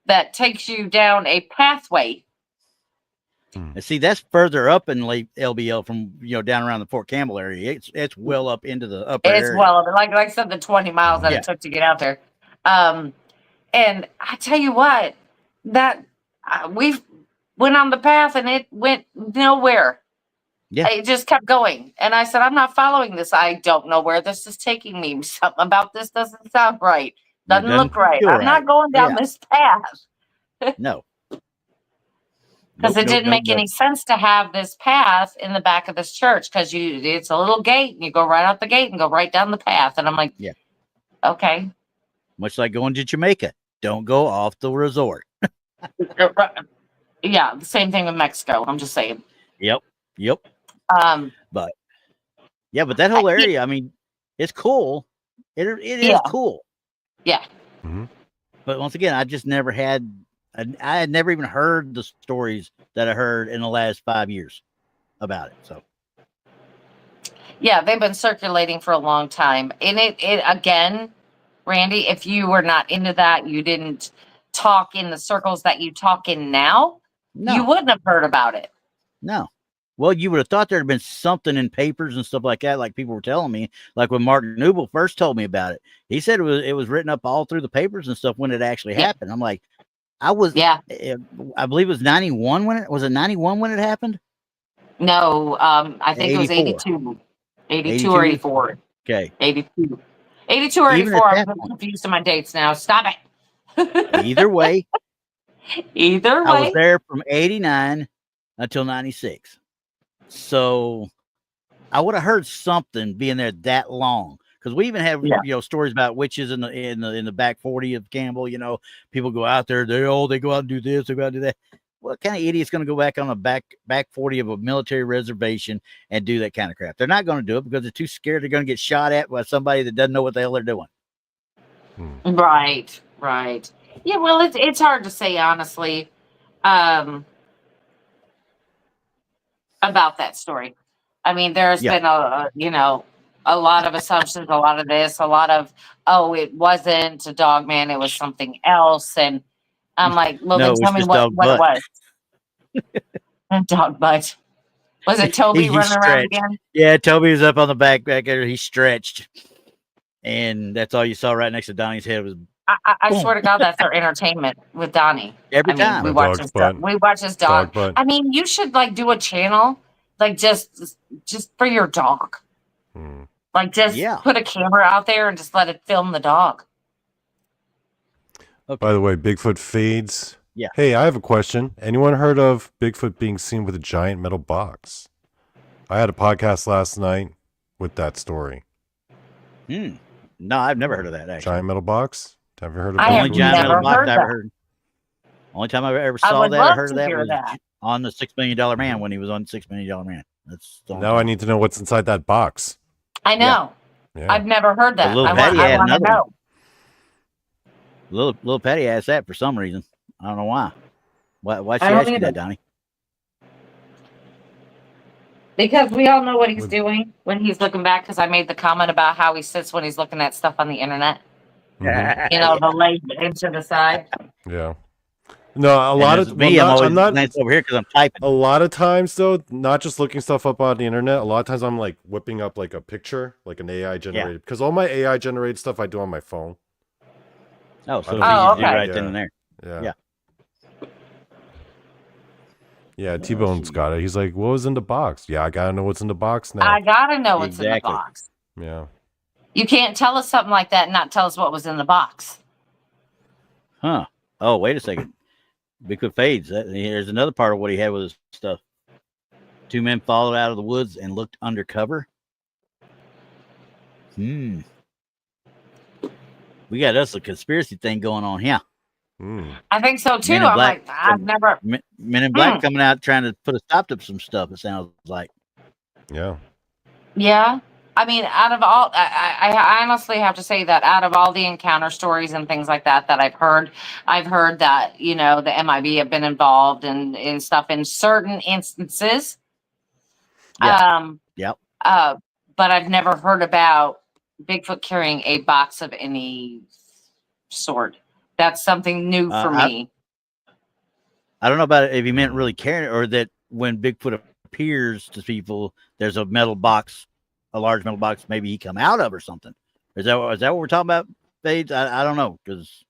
that takes you down a pathway. And see, that's further up in late LBL from down around the Fort Campbell area. It's well up into the upper It's area. well, like I said, the 20 miles that Yeah, it took to get out there. And I tell you what, that we went on the path and it went nowhere. yeah. It just kept going. And I said, I'm not following this. I don't know where this is taking me. Something about this doesn't sound right. It Doesn't look doesn't right. feel I'm not right. going down Yeah, this path, no, because nope, it nope, didn't nope, make nope. any sense to have this path in the back of this church, because it's a little gate and you go right out the gate and go right down the path. And I'm like, Yeah, okay. much like going to Jamaica. Don't go off the resort. Yeah, the same thing with Mexico. I'm just saying. Yep, yep. Um, But yeah, but that whole area, I mean, it's cool. It is yeah, cool. yeah. But once again, I just never had. I had never even heard the stories that I heard in the last 5 years about it. So Yeah, they've been circulating for a long time. And it again, Randy, if you were not into that, you didn't talk in the circles that you talk in now, you no, wouldn't have heard about it. no. Well, you would have thought there'd been something in papers and stuff like that, like people were telling me. Like when Mark Newell first told me about it, he said it was written up all through the papers and stuff when it actually happened. I'm like, I believe it was 91 when it was it 91 when it happened. No, I think it was 84. 82 or 84. Okay. 82 or Even 84. at I'm that point, confused in my dates now. Stop it. either way, Either I was way. there from 89 until 96. So I would have heard something being there that long, because we even have stories about witches in the back 40 of Campbell. People go out there, they go out and do this, they go out and do that. What kind of idiot's going to go back on a back 40 of a military reservation and do that kind of crap? They're not going to do it because they're too scared they're going to get shot at by somebody that doesn't know what the hell they're doing. Right. Yeah, well, it's hard to say, honestly, about that story. I mean, there's been a lot of assumptions, a lot of this, a lot of, it wasn't a dog man, it was something else. And I'm like, well, No, then it's tell me just what dog it butt. was. Dog butt. Was it Toby He running around stretched. again? Yeah, Toby was up on the back there. He stretched, and that's all you saw right next to Donnie's head was I boom. swear to God, that's our entertainment with Donnie. Every I mean, time. we A watch dog's his butt. we watch his Dog dog. butt. I mean, you should like do a channel like just for your dog. Hmm. Like just Yeah. put a camera out there and just let it film the dog. Okay. By the way, Bigfoot fades. Yeah. Hey, I have a question. Anyone heard of Bigfoot being seen with a giant metal box? I had a podcast last night with that story. No, I've never heard of that. Actually, Giant metal box? Have you heard of I the have only Bigfoot? giant never metal box heard I ever that. heard. Only time I ever I saw would that or love heard to of that hear was that. on the $6 Million Man when he was on $6 Million Man. That's the only Now I time. need to know what's inside that box. I know. Yeah. I've never heard that. little I Patty want had to another one. know. Little Patty asked that for some reason. I don't know why. Why she I don't ask you either. that, Donnie? Because we all know what he's With- doing when he's looking back. Because I made the comment about how he sits when he's looking at stuff on the internet. Mhm. You know, the leg into the side. Yeah. No, a And lot as of me, well, I'm always I'm not glanced over here because I'm typing. a lot of times though, not just looking stuff up on the internet. A lot of times I'm like whipping up like a picture, like an AI generated. Because all my AI generated stuff I do on my phone. Oh, so it's Oh, easy to do okay. right then and there. Yeah. Yeah. Yeah, T-Bone's got it. He's like, what was in the box? Yeah, I gotta know what's in the box now. I gotta know what's in the Exactly. box. Yeah. You can't tell us something like that and not tell us what was in the box. Huh. Oh, wait a second. Bigfoot fades. Here's another part of what he had with his stuff. 2 men followed out of the woods and looked undercover. We got us a conspiracy thing going on here. Mm. I think so too. Men in I'm Black. like, I've never. Men in Black coming out trying to put a stop to some stuff. It sounds like. Yeah. Yeah. I mean, out of all, I honestly have to say that out of all the encounter stories and things like that I've heard that, you know, the MIB have been involved in stuff in certain instances. Yeah. Yep. But I've never heard about Bigfoot carrying a box of any sort. That's something new for me. I don't know about it if he meant really carrying it or that when Bigfoot appears to people, there's a metal box, a large metal box, maybe he come out of or something. Is that what we're talking about, Fades? I don't know, because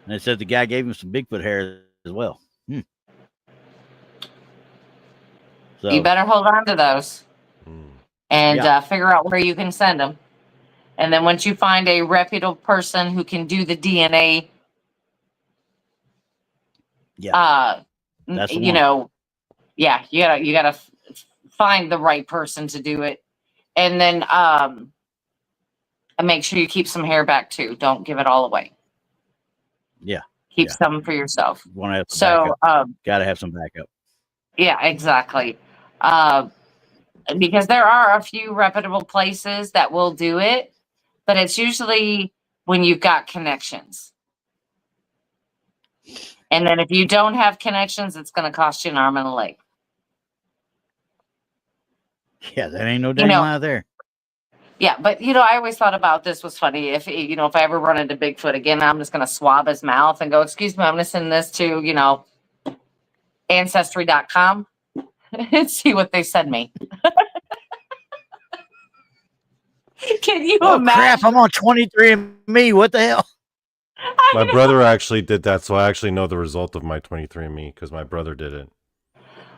it said the guy gave him some Bigfoot hair as well. So You better hold on to those and figure out where you can send them. And then once you find a reputable person who can do the DNA, that's the you one. know, you gotta find the right person to do it, and then and make sure you keep some hair back too. Don't give it all away. Yeah, keep some for yourself. Want to have some So, backup. Got to have some backup. yeah, exactly. Because there are a few reputable places that will do it, but it's usually when you've got connections. And then if you don't have connections, it's going to cost you an arm and a leg. Yeah, that ain't no dang lie there. Yeah, but I always thought about this was funny. If if I ever run into Bigfoot again, I'm just going to swab his mouth and go, "Excuse me, I'm going to send this to Ancestry.com and see what they send me." Can you imagine? Crap! I'm on 23andMe. What the hell? My brother actually did that, so I actually know the result of my 23andMe because my brother did it.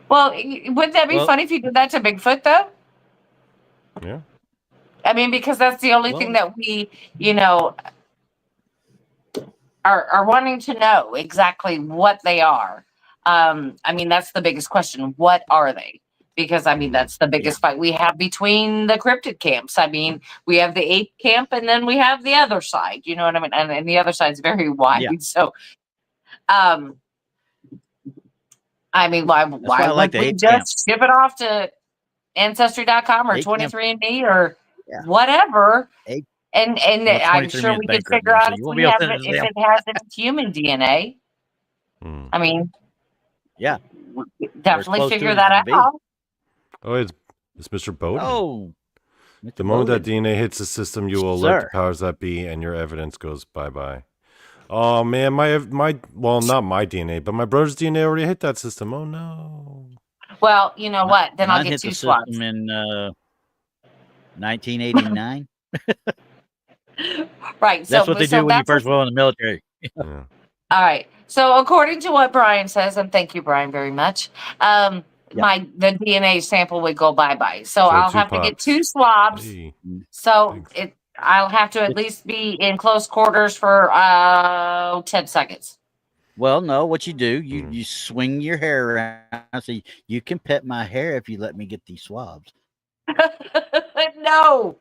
Well, wouldn't that be funny if you did that to Bigfoot, though? Yeah. I mean, because that's the only thing that we, are wanting to know exactly what they are. I mean, that's the biggest question. What are they? Because, I mean, that's the biggest fight we have between the cryptid camps. I mean, we have the ape camp and then we have the other side. You know what I mean? And the other side's very wide. Yeah. So, I mean, why would we just ship it off to Ancestry.com or 23andMe or whatever? And I'm sure we could figure out if it has any human DNA. I mean, definitely figure that out. Oh, it's Mr. Bowden. Oh, the moment that DNA hits the system, you will alert the powers that be, and your evidence goes bye-bye. Oh man, well, not my DNA, but my brother's DNA already hit that system. Oh no. Well, you know what? Then I'll Mine get hit 2 the swabs. system in 1989. Right. That's what they do when you first go in the military. Yeah. All right. So according to what Brian says, and thank you, Brian, very much. The DNA sample would go bye-bye. So I'll 2 have to get pops. 2 swabs. Hey, So thanks. I'll have to at least be in close quarters for 10 seconds. Well, no, what you do, you swing your hair around. So you can pet my hair if you let me get these swabs. No.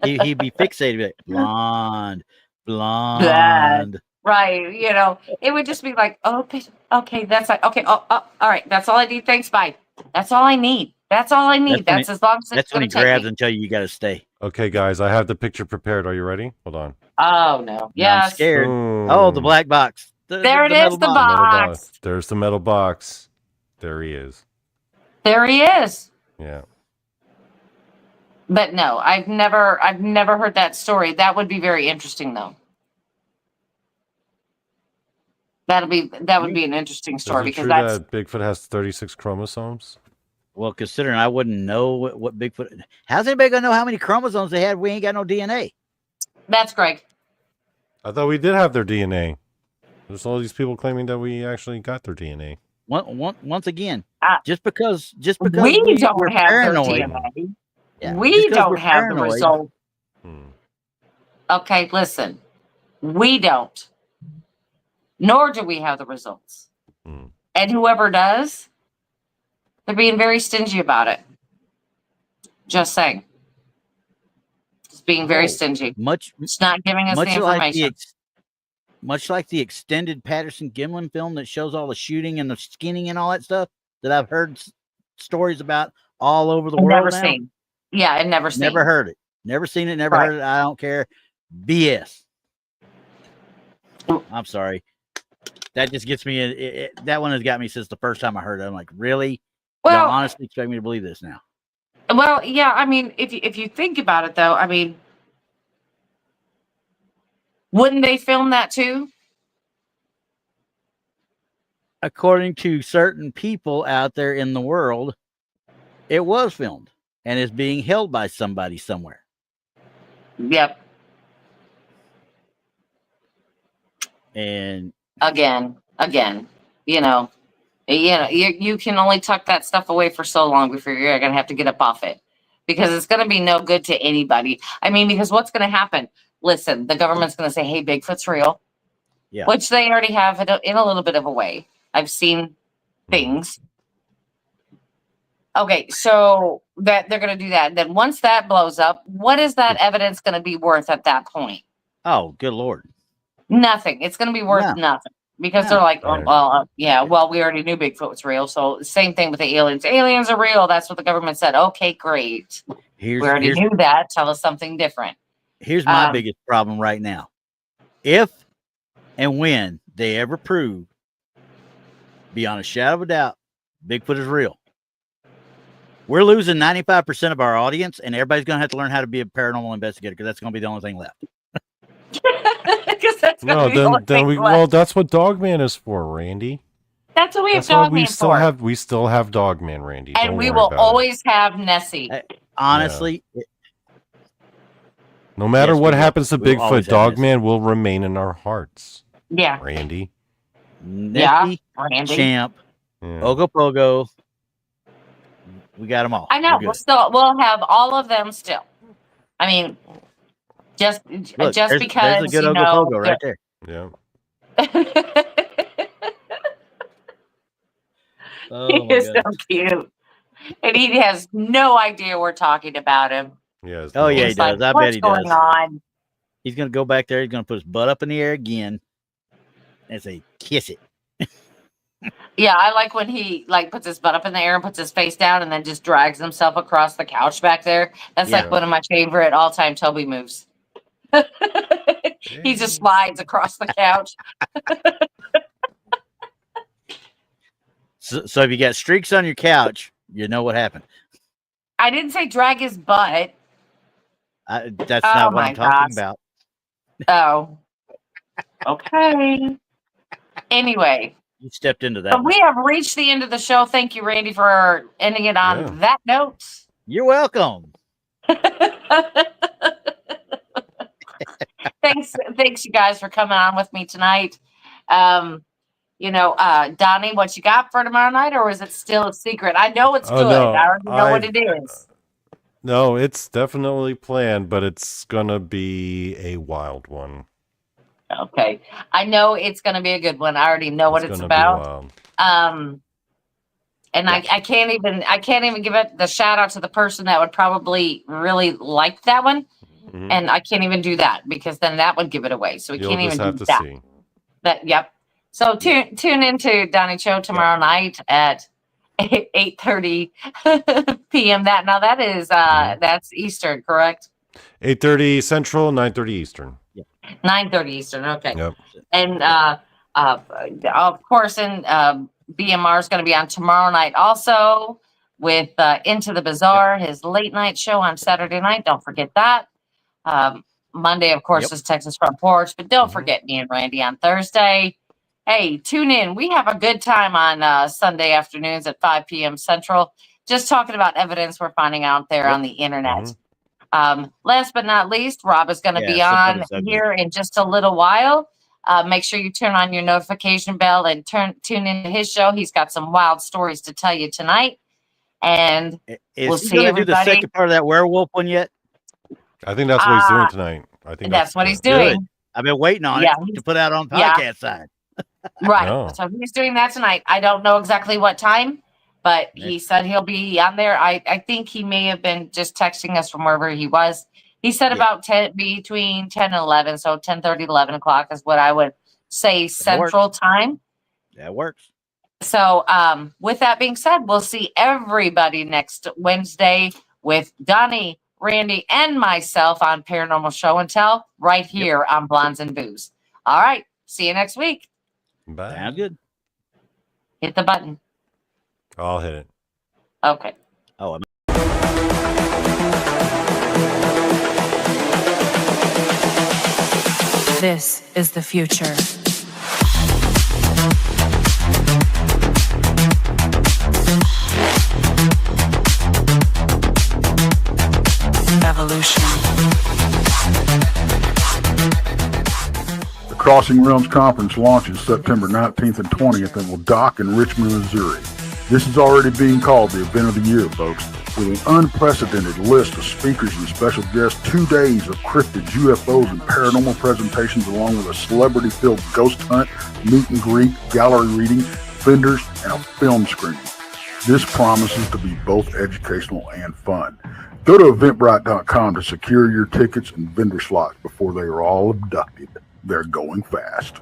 He'd be fixated with blonde. Right. You know, it would just be like, okay, that's like, okay. Oh, all right. That's all I need. Thanks. Bye. That's all I need. That's all I need. That's as long as it's That's when going he to take grabs me. and tell you got to stay. Okay, guys, I have the picture prepared. Are you ready? Hold on. Oh, no. Now Yes. I'm scared. Boom. Oh, the black box. There it is, metal the The metal box. There's the metal box. There he is. There he is. Yeah. But no, I've never heard that story. That would be very interesting, though. That would be an interesting story Is it because true that's that Bigfoot has 36 chromosomes? Well, considering I wouldn't know what Bigfoot. How's anybody gonna know how many chromosomes they had? We ain't got no DNA. that's Greg. I thought we did have their DNA. There's all these people claiming that we actually got their DNA. Once again, Ah. just because We we're don't have paranoid. their DNA. Yeah, We just 'cause don't we're have the paranoid. result. Hmm. Okay, listen. We don't. Nor do we have the results. Hmm. And whoever does, they're being very stingy about it. Just saying. Just being very stingy. It's not giving us the information. Much like the extended Patterson-Gimlin film that shows all the shooting and the skinning and all that stuff that I've heard stories about all over the world Never now. seen. Yeah, and never seen. Never heard it. Never seen it. Never Right. heard it. I don't care. BS. I'm sorry. That just gets me. That one has got me since the first time I heard it. I'm like, really? Well, Y'all honestly expect me to believe this now? Well, yeah. I mean, if you think about it, though, I mean, wouldn't they film that too? According to certain people out there in the world, it was filmed and is being held by somebody somewhere. Yep. And Again, you know, you can only tuck that stuff away for so long before you're going to have to get up off it because it's going to be no good to anybody. I mean, because what's going to happen? Listen, the government's going to say, hey, Bigfoot's real, which they already have in a little bit of a way. I've seen things. Okay, so that they're going to do that. And then once that blows up, what is that evidence going to be worth at that point? Oh, good Lord. Nothing. It's going to be worth nothing because they're like, Right. well, we already knew Bigfoot was real. So same thing with the aliens. Aliens are real. That's what the government said. Okay, great. We already knew that. Tell us something different. Here's my biggest problem right now. If and when they ever prove, beyond a shadow of a doubt, Bigfoot is real, we're losing 95% of our audience, and everybody's going to have to learn how to be a paranormal investigator because that's going to be the only thing left. Well, that's what Dogman is for, Randy. That's what we have That's why Dogman for. We still have Dogman, Randy. And Don't we worry will about always have Nessie. Honestly, no matter yes, what we will. happens to We will always Bigfoot, have Dogman will remain in our hearts. Yeah. Randy. Nessie, Randy. Champ, Yeah. Ogopogo. We got them all. I know. We'll have all of them still. I mean, just Look, because there's a good Ogopogo right there. Yeah. He is so cute, and he has no idea we're talking about him. Yes. Oh yeah, he He's does. like, I bet he does. What's going on? He's gonna go back there. He's gonna put his butt up in the air again and say, "Kiss it." Yeah, I like when he puts his butt up in the air and puts his face down, and then just drags himself across the couch back there. That's like one of my favorite all-time Toby moves. He just slides across the couch. So if you got streaks on your couch, you know what happened. I didn't say drag his butt. That's not what I'm talking about. Oh. Okay. Anyway, You stepped into that. but we have reached the end of the show. Thank you, Randy, for ending it on that note. You're welcome. Thanks, you guys for coming on with me tonight. You know, Donnie, what you got for tomorrow night, or is it still a secret? I know it's good. No, I already know what it is. No, it's definitely planned, but it's gonna be a wild one. Okay, I know it's gonna be a good one. I already know what it's about. And I can't even give it the shout out to the person that would probably really like that one. Mm-hmm. And I can't even do that because then that would give it away. So we can't even do that. Yep. So tune into Donnie Cho tomorrow night at 8:30 p.m. That is that's Eastern, correct? 8:30 Central, 9:30 Eastern. 9:30 Eastern. Okay. Yep. And of course, BMR is going to be on tomorrow night also with Into the Bizarre, his late night show on Saturday night. Don't forget that. Monday, of course, is Texas Front Porch, but don't forget me and Randy on Thursday. Hey, tune in. We have a good time on Sunday afternoons at 5 p.m. Central, just talking about evidence we're finding out there on the internet. Last but not least, Rob is going to be on here in just a little while. Make sure you turn on your notification bell and tune into his show. He's got some wild stories to tell you tonight. And we'll see everybody. Do the second part of that werewolf one yet? I think that's what he's doing tonight. I think that's what he's doing. Good. I've been waiting on it to put out on podcast side. Right. Oh. So he's doing that tonight. I don't know exactly what time, but he said he'll be on there. I think he may have been just texting us from wherever he was. He said about between 10 and 11. So 10:30 to 11 o'clock is what I would say Central time. That works. So with that being said, we'll see everybody next Wednesday with Donnie, Randy, and myself on Paranormal Show and Tell right here on Blondes and Booze. All right. See you next week. Bye. Sounds good. Hit the button. I'll hit it. Okay. Oh, This is the future. Evolution. The Crossing Realms Conference launches September 19th and 20th and will dock in Richmond, Missouri. This is already being called the event of the year, folks. With an unprecedented list of speakers and special guests, 2 days of cryptids, UFOs, and paranormal presentations, along with a celebrity-filled ghost hunt, meet and greet, gallery reading, vendors, and a film screening. This promises to be both educational and fun. Go to Eventbrite.com to secure your tickets and vendor slots before they are all abducted. They're going fast.